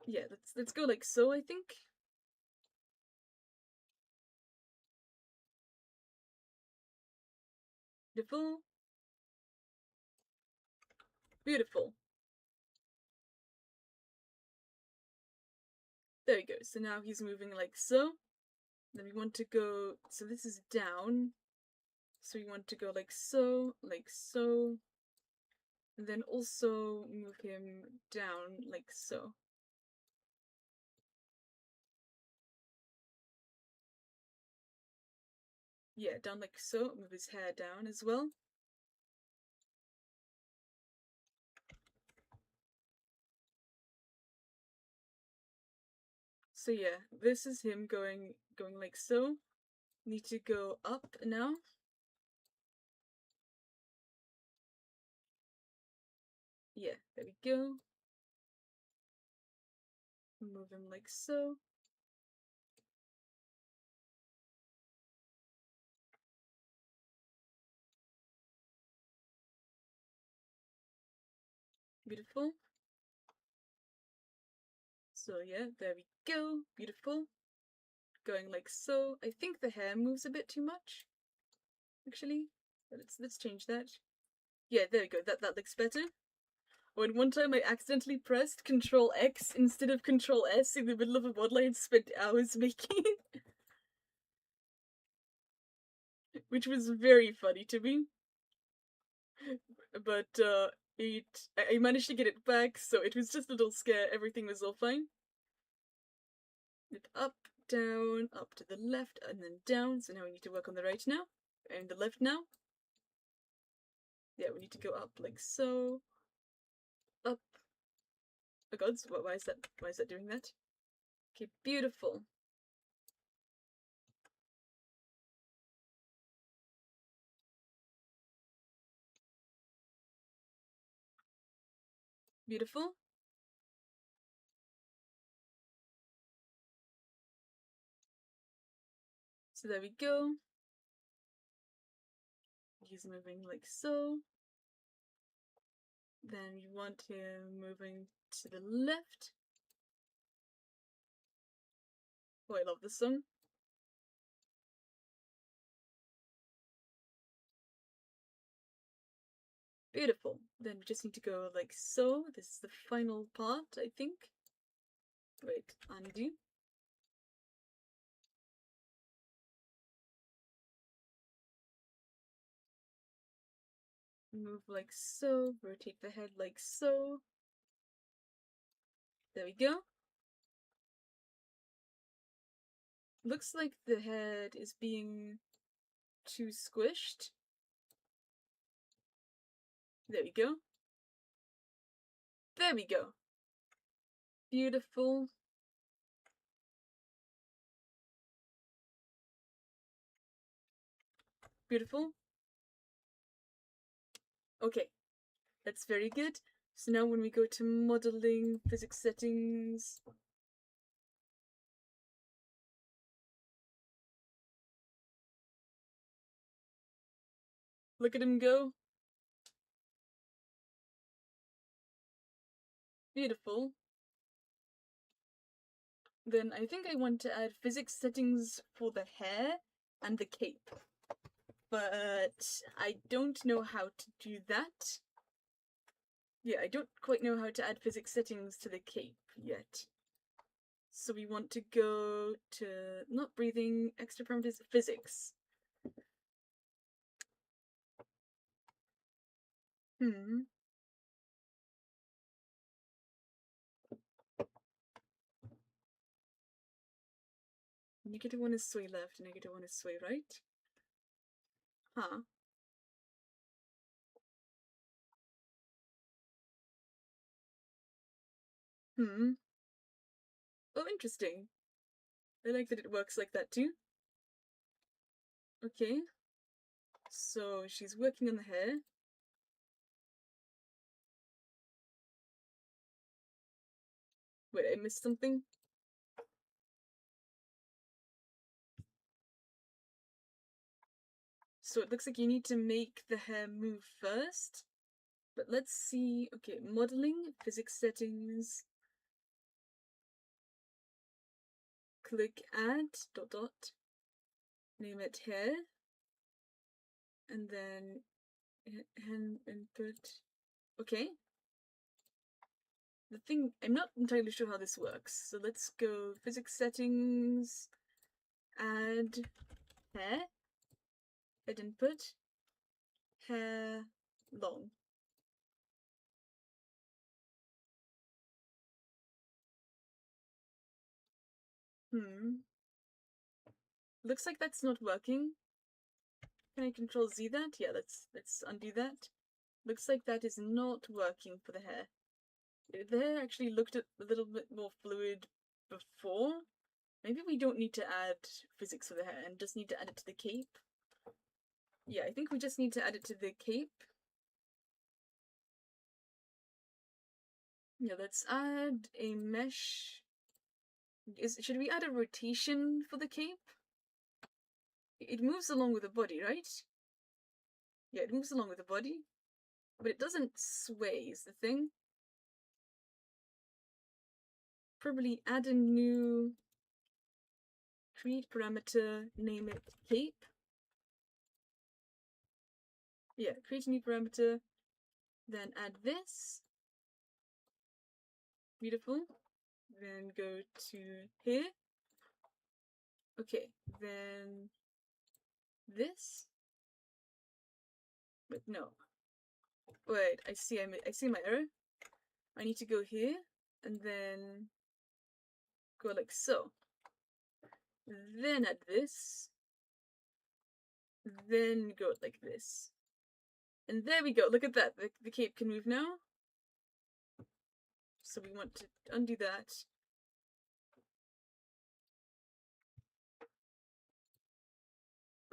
Yeah, let's go like so, I think. Beautiful. Beautiful. There we go. So now he's moving like so. Then we want to go, so this is down. So we want to go like so, like so. And then also move him down like so. Yeah, down like so. Move his hair down as well. So yeah, this is him going like so. Need to go up now. Yeah, there we go. Move him like so. Beautiful. So yeah, there we go. Beautiful. Going like so. I think the hair moves a bit too much, actually. But let's change that. Yeah, there we go. That looks better. When one time I accidentally pressed Control X instead of Control S in the middle of a model I had spent hours making, which was very funny to me. But I managed to get it back, so it was just a little scare. Everything was all fine. Up, down, up to the left, and then down. So now we need to work on the right now, and the left now. Yeah, we need to go up like so. Up. Oh god, why is that doing that? Okay, beautiful. Beautiful. So there we go. He's moving like so. Then we want him moving to the left. Oh, I love this song. Beautiful. Then we just need to go like so. This is the final part, I think. Wait, undo. Move like so, rotate the head like so. There we go. Looks like the head is being too squished. There we go. There we go. Beautiful. Beautiful. Okay, that's very good. So now when we go to modeling, physics settings, look at him go. Beautiful. Then I think I want to add physics settings for the hair and the cape. But I don't know how to do that. Yeah, I don't quite know how to add physics settings to the cape yet. So we want to go to, not breathing, extra parameters, physics. -1 is sway left, -1 is sway right. Huh. Oh, interesting. I like that it works like that too. Okay. So she's working on the hair. Wait, I missed something? So it looks like you need to make the hair move first. But let's see. Okay, modeling, physics settings. Click add, ... Name it hair. And then hand input. Okay. The thing, I'm not entirely sure how this works. So let's go physics settings, add hair, head input, hair long. Looks like that's not working. Can I control Z that? Yeah, let's undo that. Looks like that is not working for the hair. The hair actually looked a little bit more fluid before. Maybe we don't need to add physics for the hair and just need to add it to the cape. Yeah, I think we just need to add it to the cape. Yeah, let's add a mesh. Should we add a rotation for the cape? It moves along with the body, right? Yeah, it moves along with the body. But it doesn't sway, is the thing. Probably add a new create parameter, name it cape. Yeah, create a new parameter, then add this. Beautiful. Then go to here. Okay, then this. But no. Wait, I see my error. I need to go here and then go like so. Then add this. Then go like this. And there we go. Look at that. The cape can move now. So we want to undo that.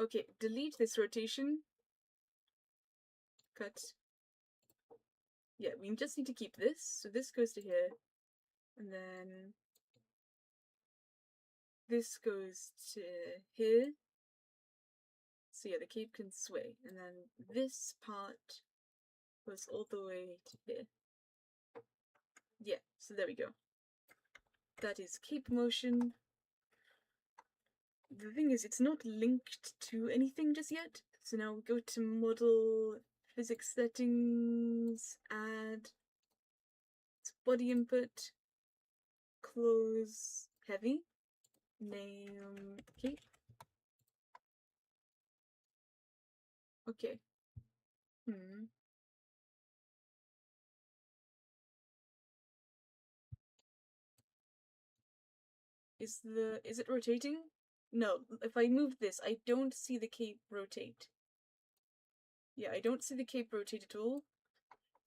Okay, delete this rotation. Cut. Yeah, we just need to keep this. So this goes to here. And then this goes to here. So yeah, the cape can sway. And then this part goes all the way to here. Yeah, so there we go. That is cape motion. The thing is, it's not linked to anything just yet. So now we go to model, physics settings, add body input, close heavy, name cape. Okay. Is it rotating? No, if I move this, I don't see the cape rotate. Yeah, I don't see the cape rotate at all.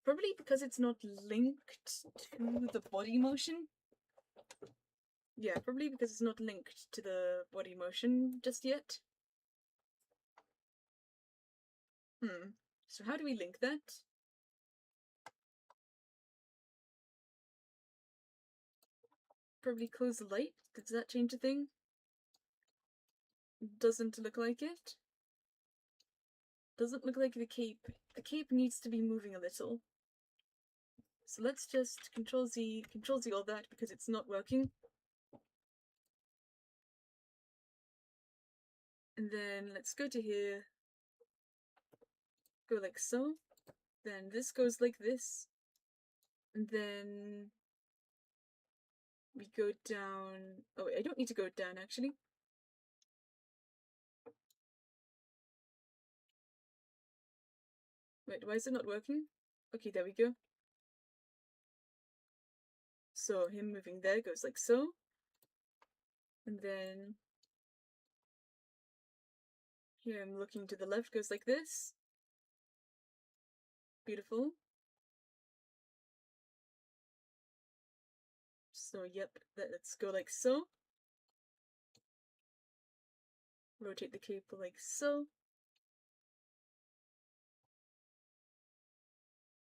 Probably because it's not linked to the body motion. Yeah, probably because it's not linked to the body motion just yet. So how do we link that? Probably close the light. Does that change a thing? Doesn't look like it. Doesn't look like the cape needs to be moving a little. So let's just Control Z all that because it's not working. And then let's go to here. Go like so. Then this goes like this. And then we go down. Oh, wait, I don't need to go down actually. Wait, why is it not working? Okay, there we go. So him moving there goes like so. And then here I'm looking to the left goes like this. Beautiful. So yep, let's go like so. Rotate the cape like so.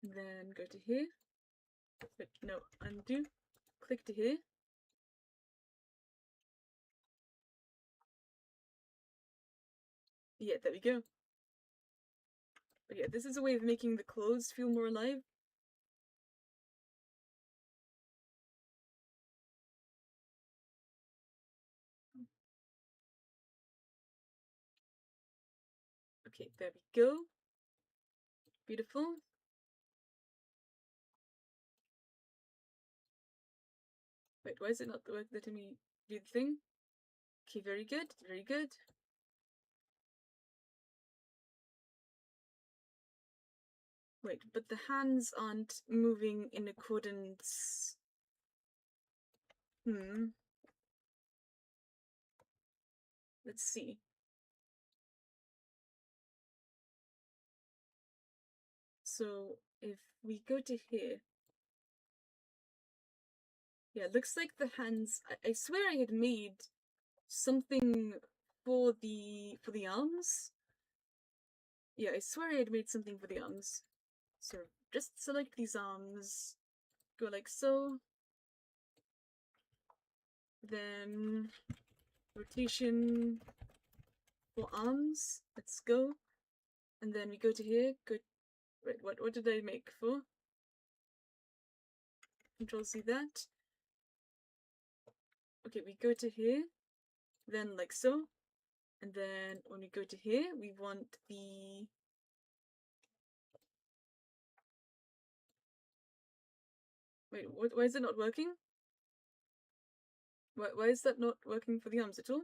And then go to here. But no, undo. Click to here. Yeah, there we go. But yeah, this is a way of making the clothes feel more alive. Okay, there we go. Beautiful. Wait, why is it not letting me do the thing? Okay, very good, very good. Wait, but the hands aren't moving in accordance. Let's see. So if we go to here, yeah, it looks like the hands. I swear I had made something for the arms. Yeah, I swear I had made something for the arms. So just select these arms, go like so. Then rotation for arms. Let's go. And then we go to here. Go. Wait, what did I make for? Control C that. Okay, we go to here. Then like so. And then when we go to here, we want the wait, why is it not working? Why is that not working for the arms at all?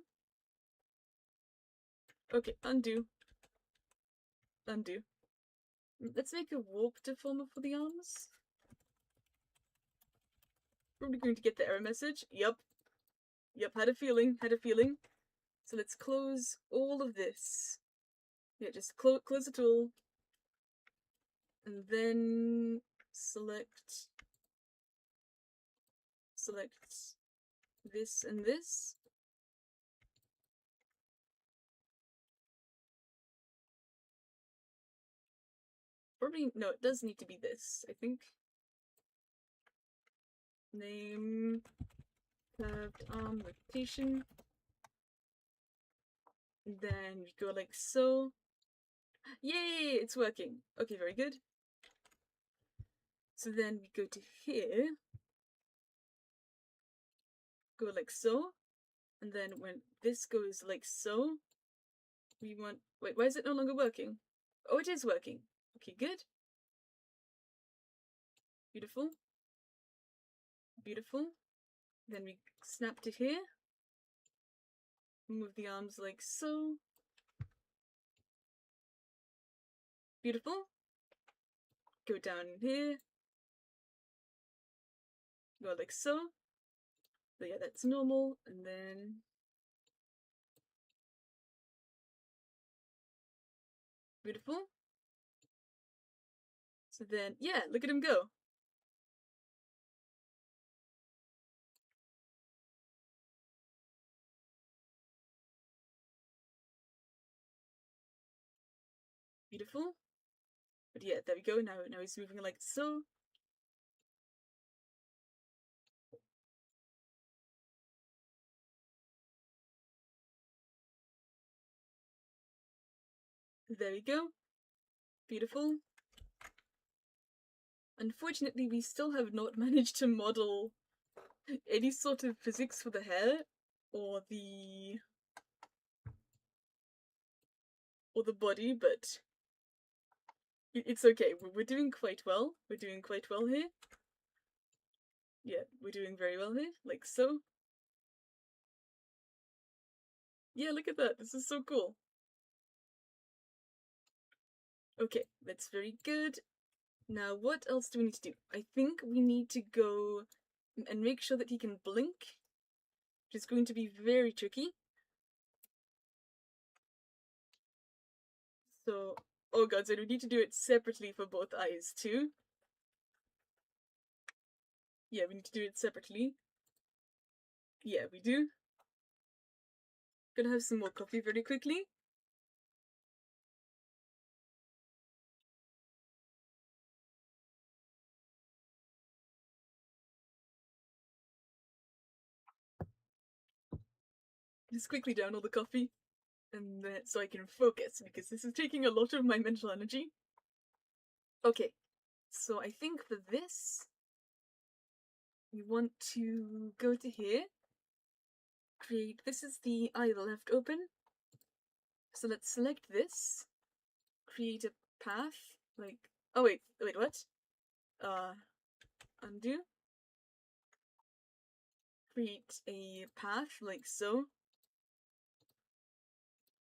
Okay, undo. Undo. Let's make a warp deformer for the arms. Probably going to get the error message. Yep. Yep, had a feeling, had a feeling. So let's close all of this. Yeah, just close it all. And then select this and this. Probably, no, it does need to be this, I think. Name, curved arm rotation. And then we go like so. Yay, it's working. Okay, very good. So then we go to here. Go like so. And then when this goes like so, we want, wait, why is it no longer working? Oh, it is working. Okay, good. Beautiful. Beautiful. Then we snap to here. Move the arms like so. Beautiful. Go down here. Go like so. So yeah, that's normal, and then beautiful. So then, yeah, look at him go. Beautiful. But yeah, there we go. Now he's moving like so. There we go. Beautiful. Unfortunately, we still have not managed to model any sort of physics for the hair or the body, but it's okay. We're doing quite well. We're doing quite well here. Yeah, we're doing very well here, like so. Yeah, look at that. This is so cool. Okay, that's very good. Now, what else do we need to do? I think we need to go and make sure that he can blink, which is going to be very tricky. So, oh god, so we need to do it separately for both eyes too. Yeah, we need to do it separately. Yeah, we do. Gonna have some more coffee very quickly. Just quickly down all the coffee, and so I can focus, because this is taking a lot of my mental energy. Okay, so I think for this, we want to go to here, create, this is the eye left open, so let's select this, create a path, like, oh wait, what? Undo, create a path like so.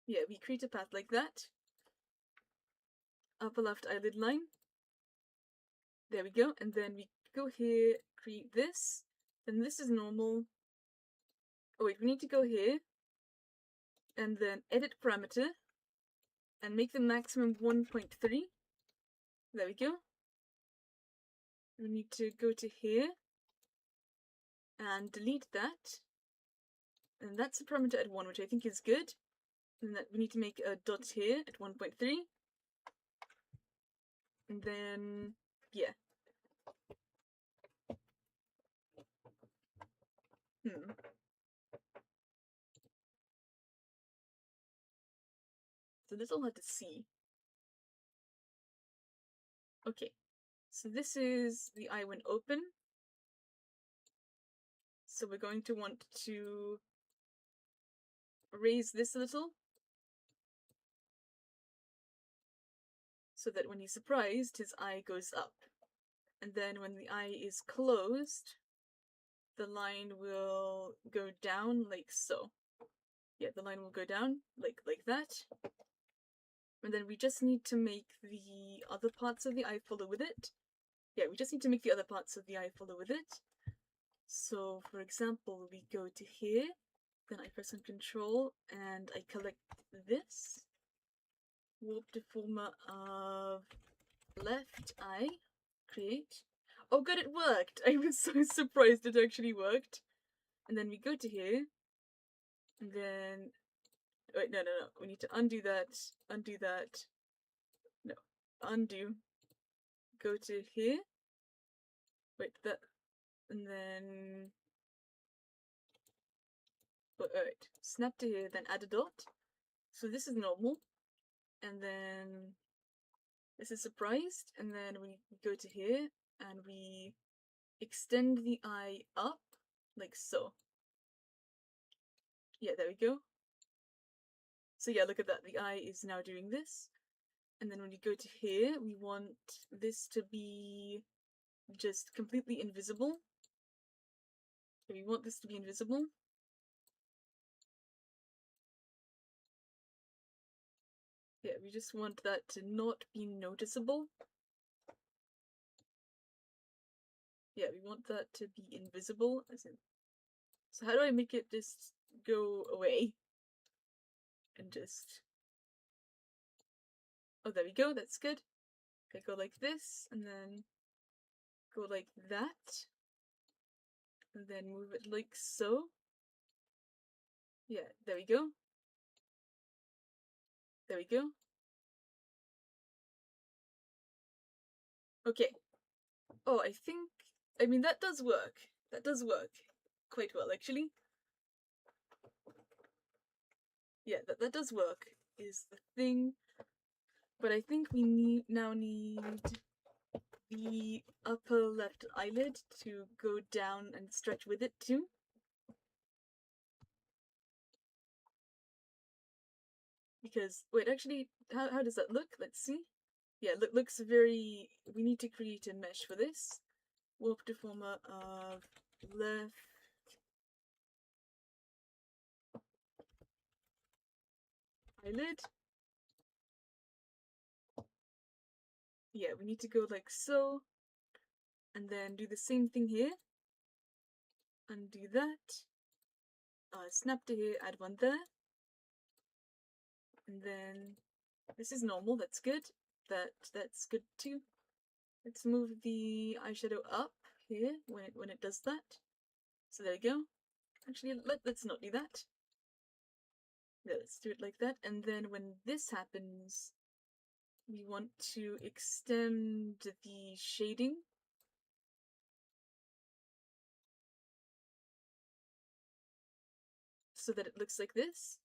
Yeah, we create a path like that. Upper left eyelid line. There we go, and then we go here, create this, and this is normal. Oh wait, we need to go here, and then edit parameter, and make the maximum 1.3. There we go. We need to go to here, and delete that, and that's the parameter at 1, which I think is good. And that we need to make a dot here at 1.3, and then, yeah. It's a little hard to see. Okay, so this is the eye when open. So we're going to want to raise this a little, so that when he's surprised, his eye goes up. And then when the eye is closed, the line will go down like so. Yeah, the line will go down like that. And then we just need to make the other parts of the eye follow with it. Yeah, we just need to make the other parts of the eye follow with it. So, for example, we go to here, then I press on Control, and I collect this. Warp deformer of left eye. Create. Oh good, it worked! I was so surprised it actually worked. And then we go to here, and then... Wait, no. We need to undo that, no, undo. Go to here. Wait, that, and then... Wait, snap to here, then add a dot. So this is normal, and then this is surprised, and then we go to here, and we extend the eye up, like so. Yeah, there we go. So yeah, look at that, the eye is now doing this. And then when you go to here, we want this to be just completely invisible. So we want this to be invisible. Yeah, we just want that to not be noticeable. Yeah, we want that to be invisible, as in So how do I make it just go away? And just... Oh, there we go, that's good. Okay, go like this, and then go like that. And then move it like so. Yeah, there we go. There we go. Okay. Oh, I mean, that does work. That does work quite well, actually. Yeah, that does work, is the thing. But I think we now need the upper left eyelid to go down and stretch with it too. Because, wait, actually, how does that look? Let's see. Yeah, looks very... We need to create a mesh for this. Warp deformer of left eyelid. Yeah, we need to go like so. And then do the same thing here. Undo that. Snap to here, add one there. And then this is normal, that's good. That's good too. Let's move the eyeshadow up here when it does that. So there we go. Actually, let's not do that. Yeah, let's do it like that. And then when this happens, we want to extend the shading. So that it looks like this.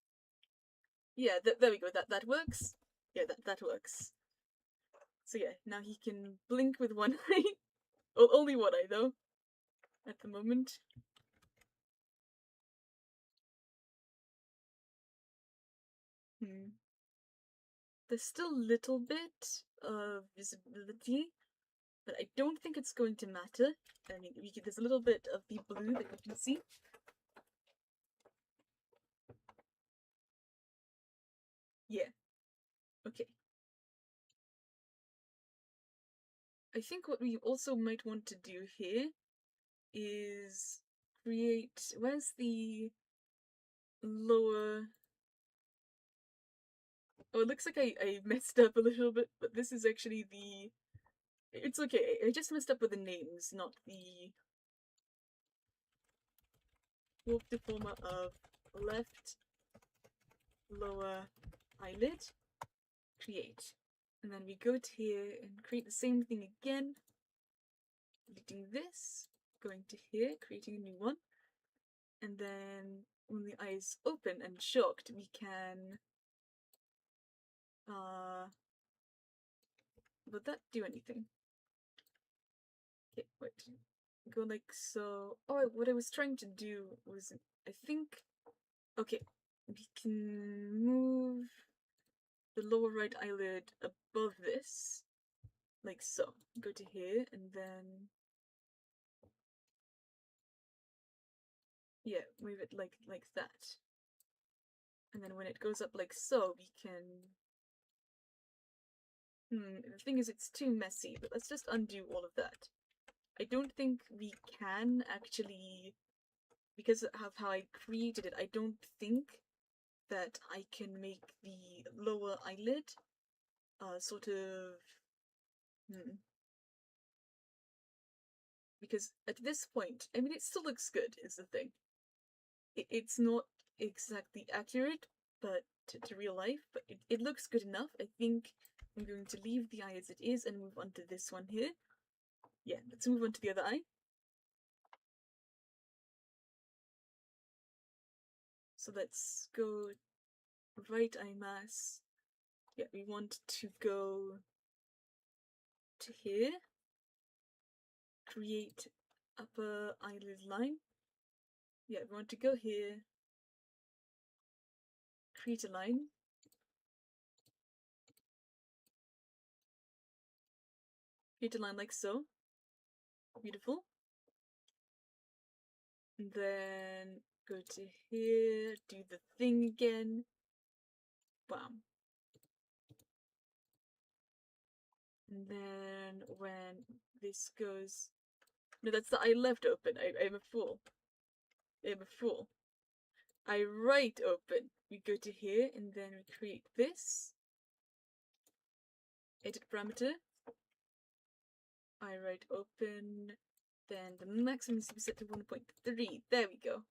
Yeah, there we go. That works. Yeah, that works. So yeah, now he can blink with one eye. Only one eye though, at the moment. There's still a little bit of visibility, but I don't think it's going to matter. I mean, there's a little bit of the blue that you can see. Yeah. Okay. I think what we also might want to do here is create... Where's the lower... Oh, it looks like I messed up a little bit, but this is actually the... It's okay, I just messed up with the names, not the... Warp deformer of left lower eyelid. Create. And then we go to here and create the same thing again. Deleting this, going to here, creating a new one. And then when the eye is open and shocked, we can... Would that do anything? Okay, wait. Go like so. Oh, what I was trying to do was, I think... Okay, we can move the lower right eyelid above this, like so. Go to here, and then... Yeah, move it like that. And then when it goes up like so, we can... the thing is, it's too messy, but let's just undo all of that. I don't think we can actually... Because of how I created it, I don't think that I can make the lower eyelid sort of... Because at this point, I mean, it still looks good, is the thing. It's not exactly accurate, but to real life, but it looks good enough. I think I'm going to leave the eye as it is and move on to this one here. Yeah, let's move on to the other eye. So let's go right eye mask. Yeah, we want to go to here. Create upper eyelid line. Yeah, we want to go here. Create a line. Create a line like so. Beautiful. And then go to here, do the thing again. Bam. And then when this goes... No, that's the eye left open. I'm a fool. before. I right open. We go to here and then we create this. Edit parameter. I right open. Then the maximum needs to be set to 1.3. There we go.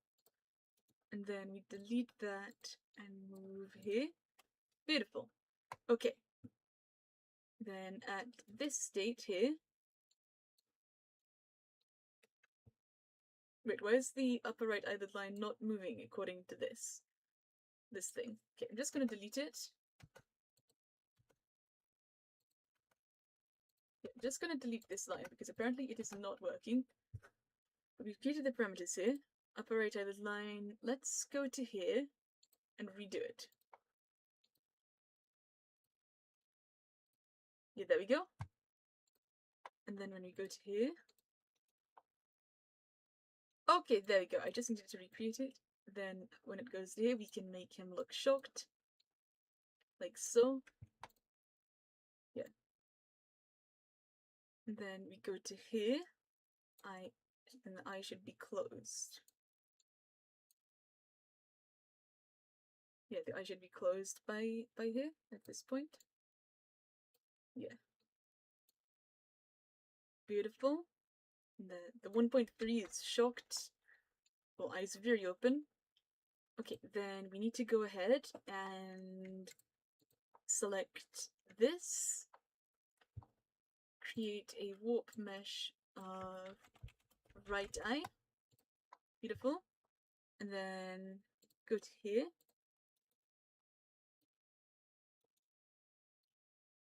And then we delete that and move here. Beautiful. Okay. Then at this state here. Wait, why is the upper right eyelid line not moving according to this thing? Okay, I'm just going to delete it. Yeah, I'm just going to delete this line because apparently it is not working. But we've created the parameters here. Upper right eyelid line. Let's go to here and redo it. Yeah, there we go. And then when we go to here. Okay, there we go. I just needed to recreate it. Then when it goes there, we can make him look shocked. Like so. Yeah. And then we go to here. And the eye should be closed. Yeah, the eye should be closed by here at this point. Yeah. Beautiful. The 1.3 is shocked. Well, eyes very open. Okay, then we need to go ahead and select this. Create a warp mesh of right eye. Beautiful. And then go to here.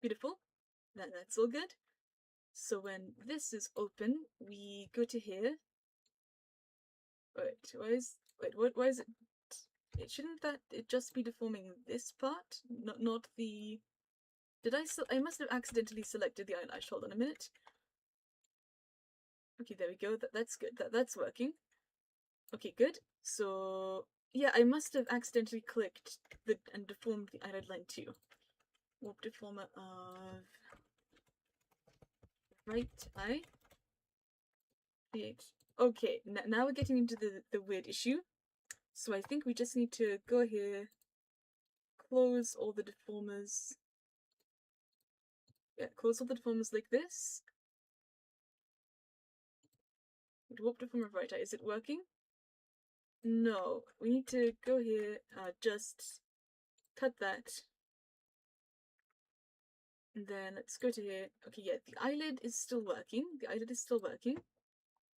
Beautiful. That's all good. So when this is open, we go to here. Why is it? Shouldn't it just be deforming this part, not the? I must have accidentally selected the eyelash. Hold on a minute. Okay, there we go. That's good. That's working. Okay, good. So yeah, I must have accidentally clicked and deformed the eyelid line too. Warp deformer of right eye. Create. Okay, now we're getting into the weird issue. So I think we just need to go here, close all the deformers. Yeah, close all the deformers like this. Warp deformer of right eye. Is it working? No. We need to go here, just cut that. And then let's go to here. Okay, yeah, the eyelid is still working. The eyelid is still working.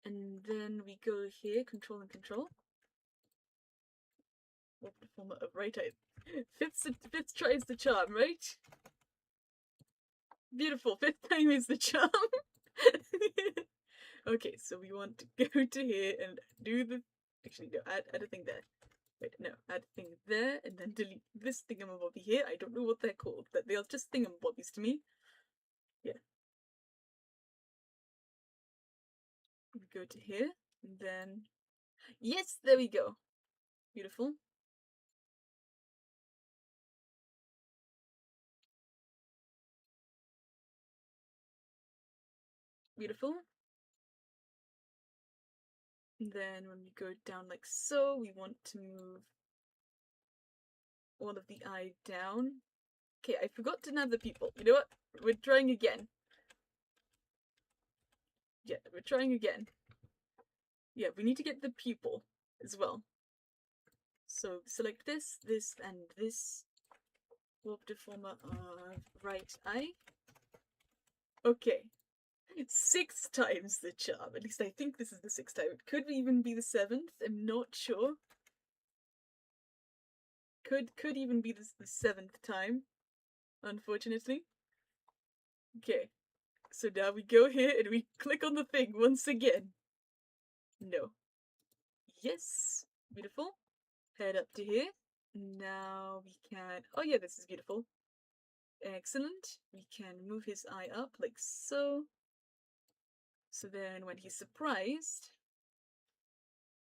And then we go here, control and control. Warp deformer of right eye. Fifth try is the charm, right? Beautiful. Fifth time is the charm. Okay, so we want to go to here and do the. Actually, no, add a thing there. Wait, no, add a thing there and then delete this thingamabobby here. I don't know what they're called, but they are just thingamabobbies to me. Yeah. We go to here and then. Yes, there we go. Beautiful. Beautiful. And then when we go down like so, we want to move all of the eye down. Okay, I forgot to nab the people. You know what? We're trying again. Yeah, we're trying again. Yeah, we need to get the pupil as well. So select this, and this. Warp deformer of right eye. Okay. 6 times the charm. At least I think this is the 6th time. It could even be the 7th. I'm not sure. Could even be the 7th time. Unfortunately. Okay. So now we go here and we click on the thing once again. No. Yes. Beautiful. Head up to here. Now we can. Oh yeah, this is beautiful. Excellent. We can move his eye up like so. So then when he's surprised,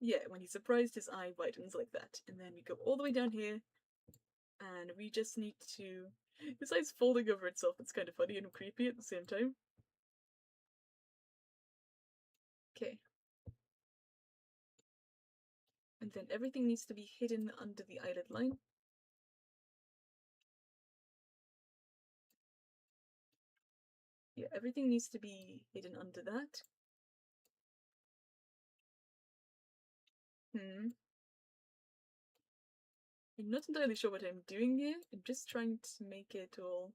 yeah, when he's surprised, his eye widens like that. And then we go all the way down here, and we just need to. His eye's folding over itself. It's kind of funny and creepy at the same time. Okay. And then everything needs to be hidden under the eyelid line. Yeah, everything needs to be hidden under that. I'm not entirely sure what I'm doing here. I'm just trying to make it all...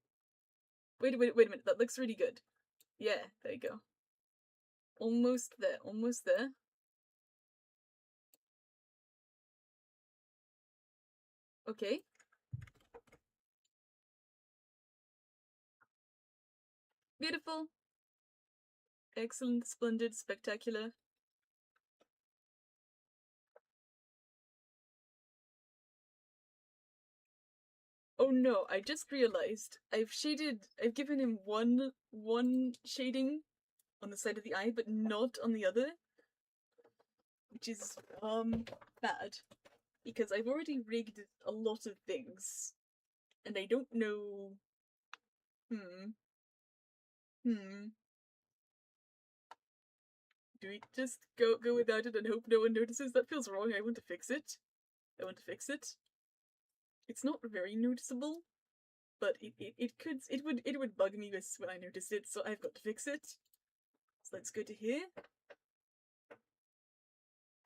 Wait a minute, that looks really good. Yeah, there you go. Almost there, almost there. Okay. Beautiful. Excellent, splendid, spectacular. Oh no, I just realized I've given him one shading on the side of the eye, but not on the other. Which is, bad. Because I've already rigged a lot of things. And I don't know... Do we just go without it and hope no one notices? That feels wrong. I want to fix it. I want to fix it. It's not very noticeable, but it would bug me when I noticed it, so I've got to fix it. So let's go to here.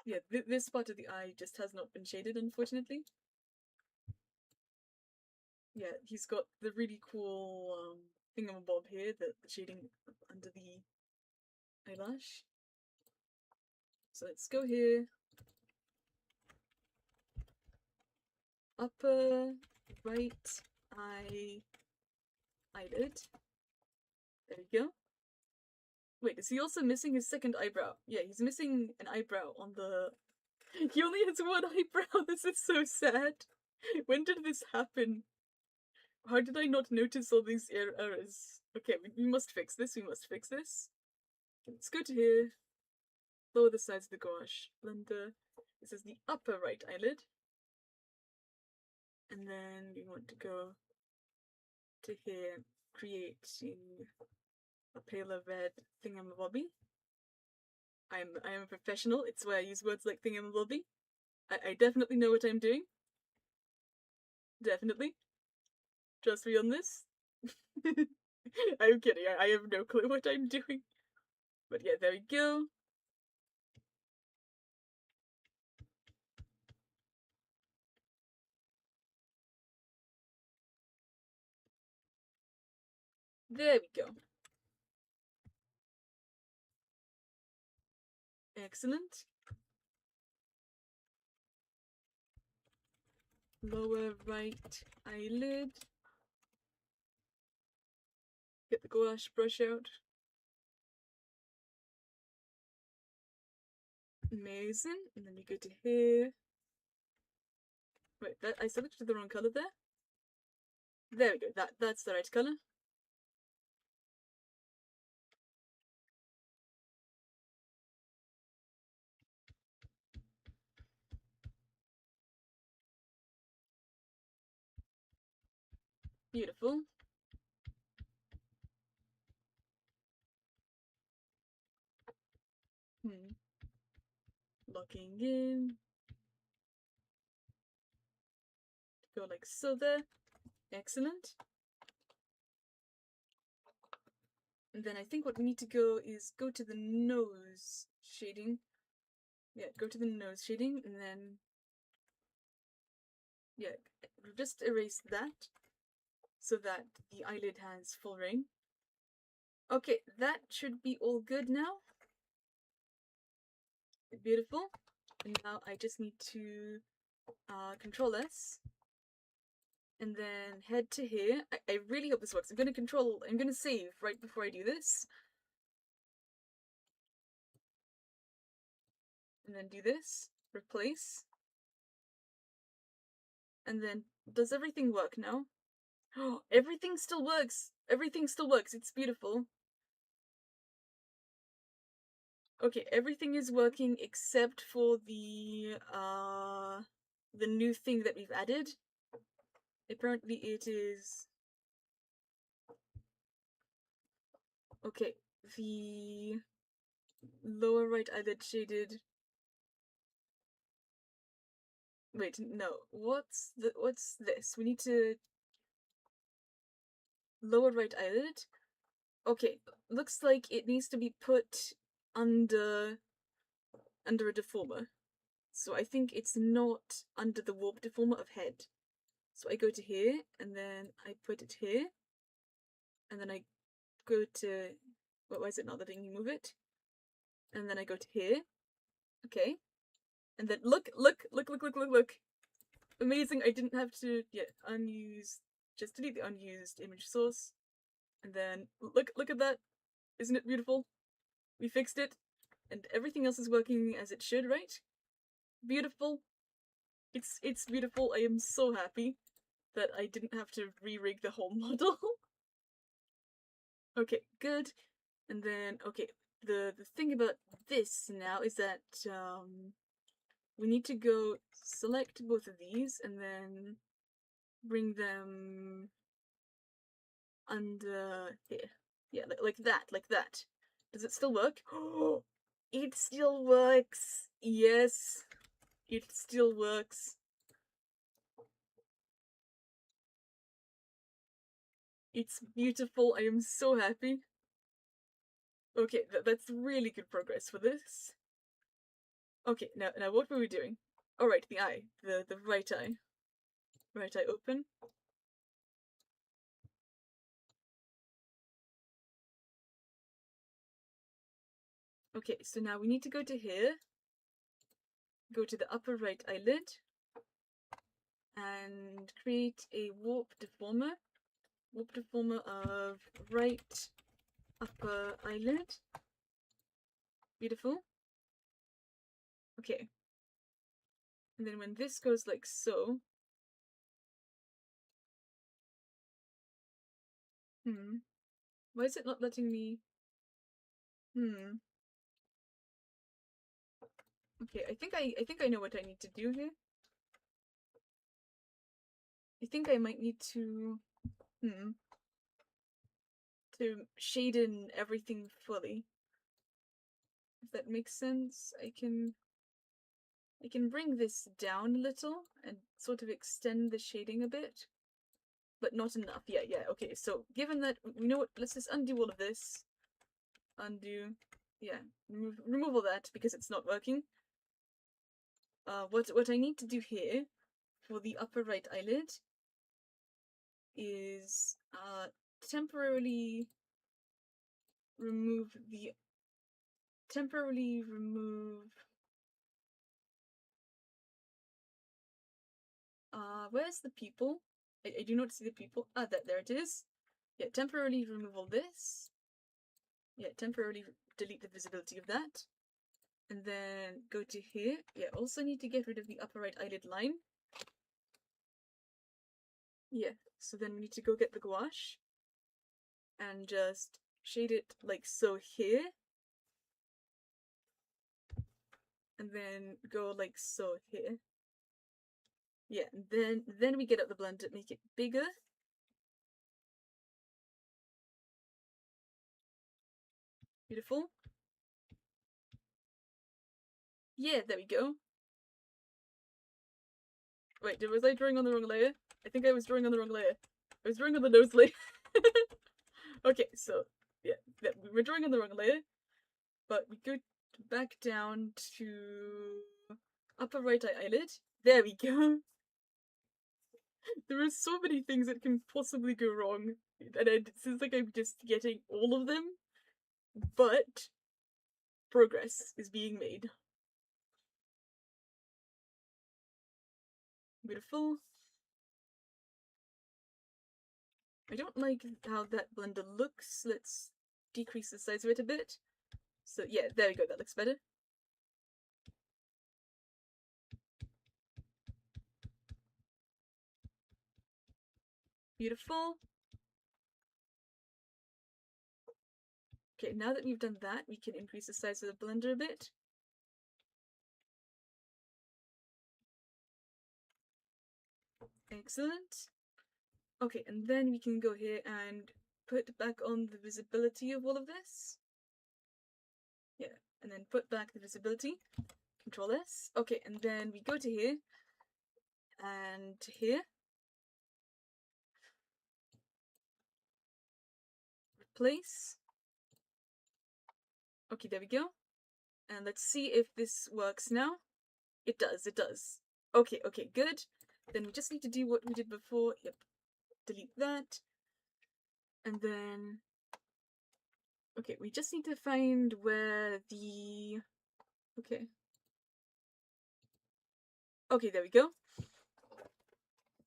Yeah, this part of the eye just has not been shaded, unfortunately. Yeah, he's got the really cool thingamabob here, the shading under the eyelash. So let's go here. Upper right eye eyelid. There we go. Wait, is he also missing his second eyebrow? Yeah, he's missing an eyebrow on the... He only has one eyebrow! This is so sad! When did this happen? How did I not notice all these errors? Okay, we must fix this, we must fix this. Let's go to here. Lower the sides of the gouache. Blender. This is the upper right eyelid. And then we want to go to here, creating a paler red thingamabobby. I am a professional, it's why I use words like thingamabobby. I definitely know what I'm doing. Definitely. Trust me on this. I'm kidding, I have no clue what I'm doing. But yeah, there we go. There we go. Excellent. Lower right eyelid. Get the gouache brush out. Amazing. And then we go to here. Wait, I selected the wrong colour there. There we go. That's the right colour. Beautiful. Locking in. Go like so there. Excellent. And then I think what we need to go is go to the nose shading. Yeah, go to the nose shading and then... Yeah, just erase that so that the eyelid has full ring. Okay, that should be all good now. Beautiful. And now I just need to Control S and then head to here. I really hope this works. I'm gonna save right before I do this. And then do this, replace. And then, does everything work now? Oh, everything still works! Everything still works, it's beautiful. Okay, everything is working except for the new thing that we've added. Apparently it is... Okay, the lower right eyelid shaded Wait, no. What's this? We need to lower right eyelid. Okay, looks like it needs to be put under a deformer. So I think it's not under the warp deformer of head. So I go to here, and then I put it here, and then I go to, why is it not letting me move it? And then I go to here, okay, and then look, amazing, I didn't have to, just delete the unused image source, and then look at that, isn't it beautiful? We fixed it, and everything else is working as it should, right? Beautiful. It's beautiful. I am so happy that I didn't have to re-rig the whole model. Okay, good. And then, okay, the thing about this now is that we need to go select both of these and then bring them under here. Yeah, like that. Does it still work? Oh, it still works. Yes, it still works. It's beautiful. I am so happy. Okay, that's really good progress for this. Okay, now what were we doing? All right, the eye, the right eye. Right eye open. Okay, so now we need to go to here, go to the upper right eyelid, and create a warp deformer. Warp deformer of right upper eyelid. Beautiful. Okay. And then when this goes like so, why is it not letting me? Okay, I think I know what I need to do here. I think I might need to shade in everything fully. If that makes sense, I can bring this down a little and sort of extend the shading a bit, but not enough. Yeah, okay, so given that, you know what, let's just undo all of this. Undo, yeah, remove all that because it's not working. What I need to do here for the upper right eyelid is temporarily remove where's the pupil? I do not see the pupil. Ah, there it is. Yeah, temporarily remove all this. Yeah, temporarily delete the visibility of that. And then go to here. Yeah, also need to get rid of the upper right eyelid line. Yeah, so then we need to go get the gouache and just shade it like so here. And then go like so here. Yeah, and then we get out the blender, make it bigger. Beautiful. Yeah, there we go. Wait, was I drawing on the wrong layer? I think I was drawing on the wrong layer. I was drawing on the nose layer. Okay, so yeah, we're drawing on the wrong layer, but we go back down to upper right eye eyelid. There we go. There are so many things that can possibly go wrong, and it seems like I'm just getting all of them, but progress is being made. Beautiful. I don't like how that blender looks. Let's decrease the size of it a bit. So yeah, there we go, that looks better. Beautiful. Okay, now that we've done that, we can increase the size of the blender a bit. Excellent. Okay, and then we can go here and put back on the visibility of all of this. Yeah, and then put back the visibility. Control S. Okay, and then we go to here and here. Replace. Okay, there we go. And let's see if this works now. It does, it does. Okay, okay, good. Then we just need to do what we did before. Yep. Delete that. And then... Okay, we just need to find where the... Okay. Okay, there we go.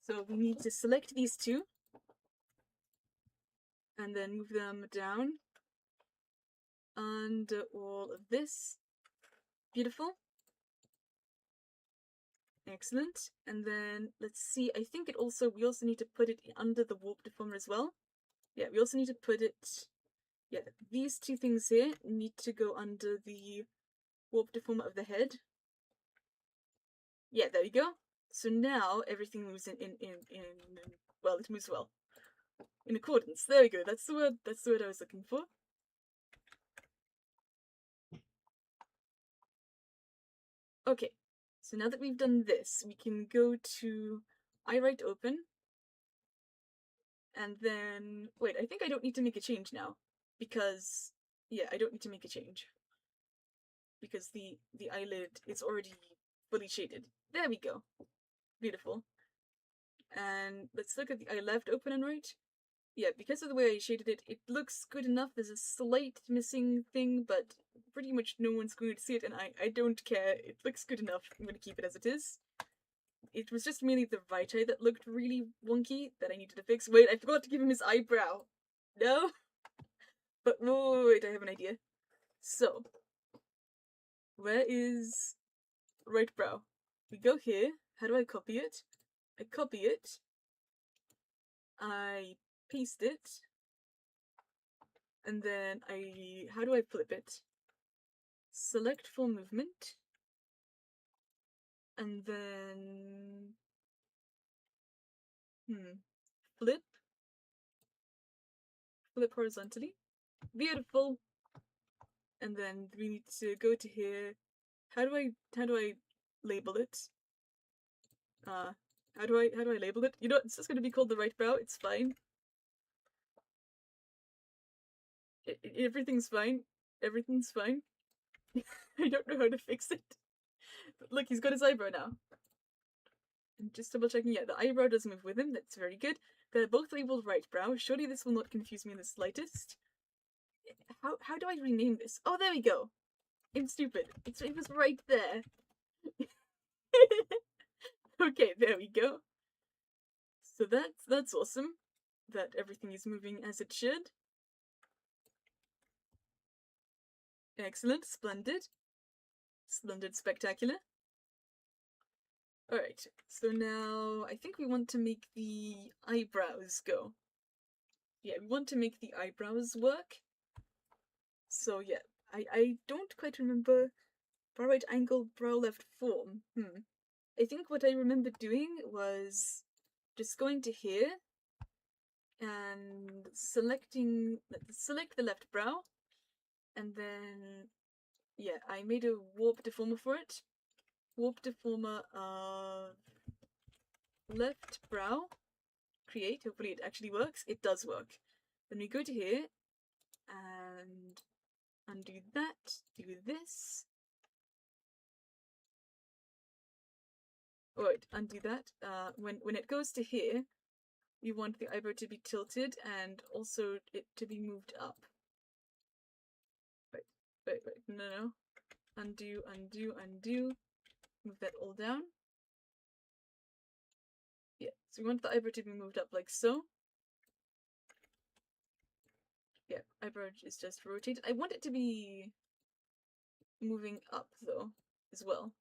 So we need to select these two. And then move them down. Under all of this. Beautiful. Excellent. And then let's see, I think we also need to put it under the warp deformer as well. Yeah, we also need to put it, yeah, these two things here need to go under the warp deformer of the head. Yeah, there you go. So now everything moves well, it moves well. In accordance. There we go. That's the word I was looking for. Okay. So now that we've done this, we can go to iWrite open. And then, wait, I think I don't need to make a change now. Because, yeah, I don't need to make a change. Because the eyelid is already fully shaded. There we go. Beautiful. And let's look at the eye left open and right. Yeah, because of the way I shaded it, it looks good enough. There's a slight missing thing, but pretty much no one's going to see it, and I don't care. It looks good enough. I'm going to keep it as it is. It was just merely the right eye that looked really wonky that I needed to fix. Wait, I forgot to give him his eyebrow. No? But wait, I have an idea. So, where is right brow? We go here. How do I copy it? I copy it. I paste it. And then how do I flip it? Select full movement. And then, flip horizontally. Beautiful. And then we need to go to here. How do I label it? How do I label it? You know, it's just gonna be called the right brow. It's fine. Everything's fine. Everything's fine. I don't know how to fix it. But look, he's got his eyebrow now. I'm just double checking. Yeah, the eyebrow does move with him. That's very good. They're both labeled right brow. Surely this will not confuse me in the slightest. How do I rename this? Oh, there we go. I'm stupid. It was right there. Okay, there we go. So that's awesome. That everything is moving as it should. Excellent, splendid. Splendid, spectacular. Alright, so now I think we want to make the eyebrows go. Yeah, we want to make the eyebrows work. So yeah, I don't quite remember brow right angle, brow left form. I think what I remember doing was just going to here and select the left brow, and then yeah, I made a warp deformer for it. Warp deformer of left brow. Create. Hopefully it actually works. It does work. Then we go to here and undo that. Do this. Alright, undo that. When it goes to here, we want the eyebrow to be tilted and also it to be moved up. Wait, no. Undo. Move that all down. Yeah, so we want the eyebrow to be moved up like so. Yeah, eyebrow is just rotated. I want it to be moving up though, as well.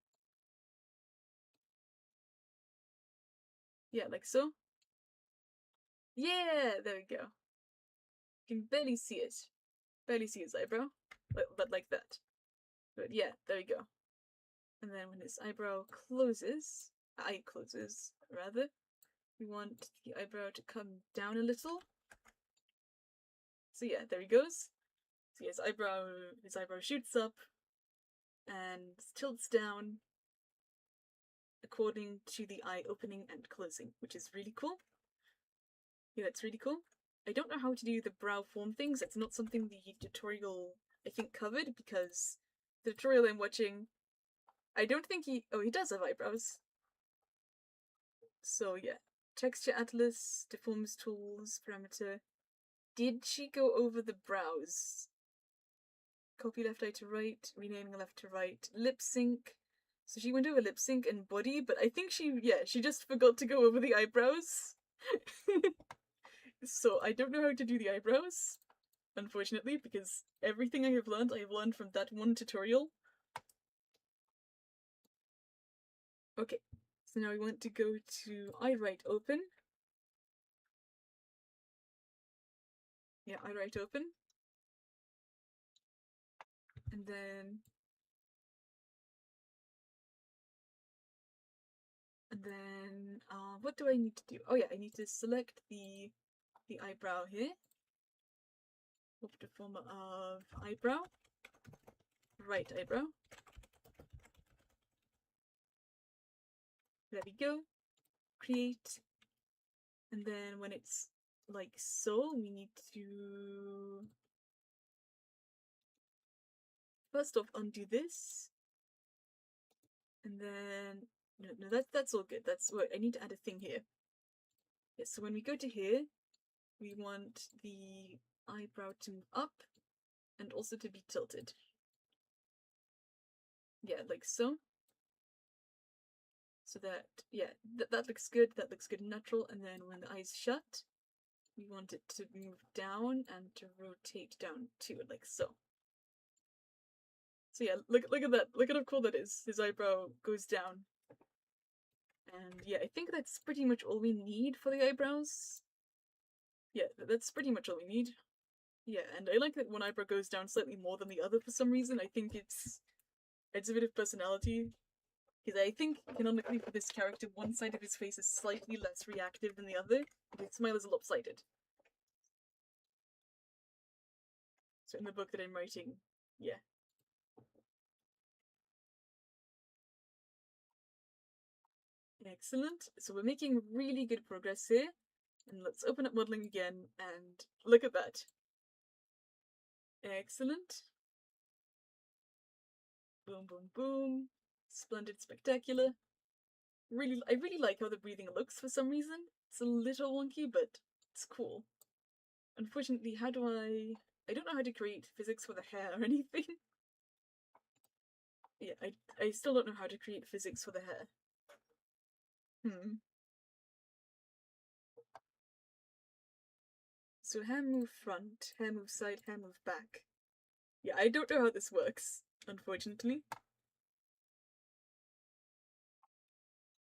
Yeah, like so. Yeah, there we go. You can barely see it. Barely see his eyebrow, but like that. But yeah, there we go. And then when his eyebrow closes, rather, we want the eyebrow to come down a little. So yeah, there he goes. So his eyebrow shoots up and tilts down. according to the eye opening and closing, which is really cool. Yeah, that's really cool. I don't know how to do the brow form things. That's not something the tutorial, I think, covered, because the tutorial I'm watching, I don't think he does have eyebrows. So yeah, texture atlas, deforms tools, parameter. Did she go over the brows? Copy left eye to right, renaming left to right, lip sync. So she went over lip sync and body, but I think she just forgot to go over the eyebrows. So I don't know how to do the eyebrows, unfortunately, because everything I have learned from that one tutorial. Okay, so now we want to go to eye right open. Yeah, eye right open. And then what do I need to do? Oh yeah, I need to select the eyebrow here. Up to form of eyebrow. Right eyebrow. There we go. Create. And then when it's like so, we need to first off undo this. And then no, that's all good. That's what I need to add a thing here. Yeah, so when we go to here, we want the eyebrow to move up and also to be tilted. Yeah, like so. So that, yeah, that looks good. That looks good and natural. And then when the eye's shut, we want it to move down and to rotate down to it, like so. So yeah, look at that. Look at how cool that is. His eyebrow goes down. And yeah, I think that's pretty much all we need for the eyebrows. Yeah, that's pretty much all we need. Yeah, and I like that one eyebrow goes down slightly more than the other for some reason. I think it's a bit of personality. Because I think, canonically for this character, one side of his face is slightly less reactive than the other, and his smile is lopsided. So in the book that I'm writing, yeah. Excellent. So we're making really good progress here. And let's open up modeling again and look at that. Excellent. Boom, boom, boom. Splendid, spectacular. I really like how the breathing looks for some reason. It's a little wonky, but it's cool. Unfortunately, I don't know how to create physics for the hair or anything. Yeah, I still don't know how to create physics for the hair. So hair move front, hair move side, hair move back. Yeah, I don't know how this works, unfortunately.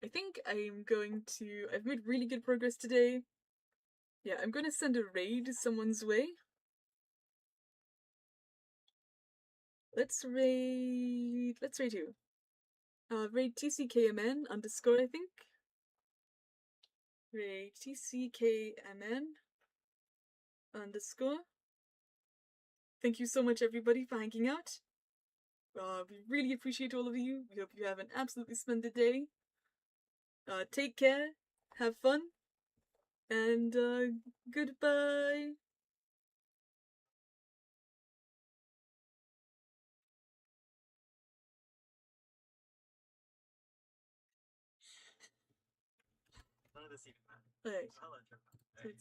I think I've made really good progress today. Yeah, I'm gonna send a raid someone's way. Let's raid who? Raid TCKMN _ I think. Raid TCKMN _ Thank you so much, everybody, for hanging out. We really appreciate all of you. We hope you have an absolutely splendid day. Take care, have fun, and goodbye. Alright.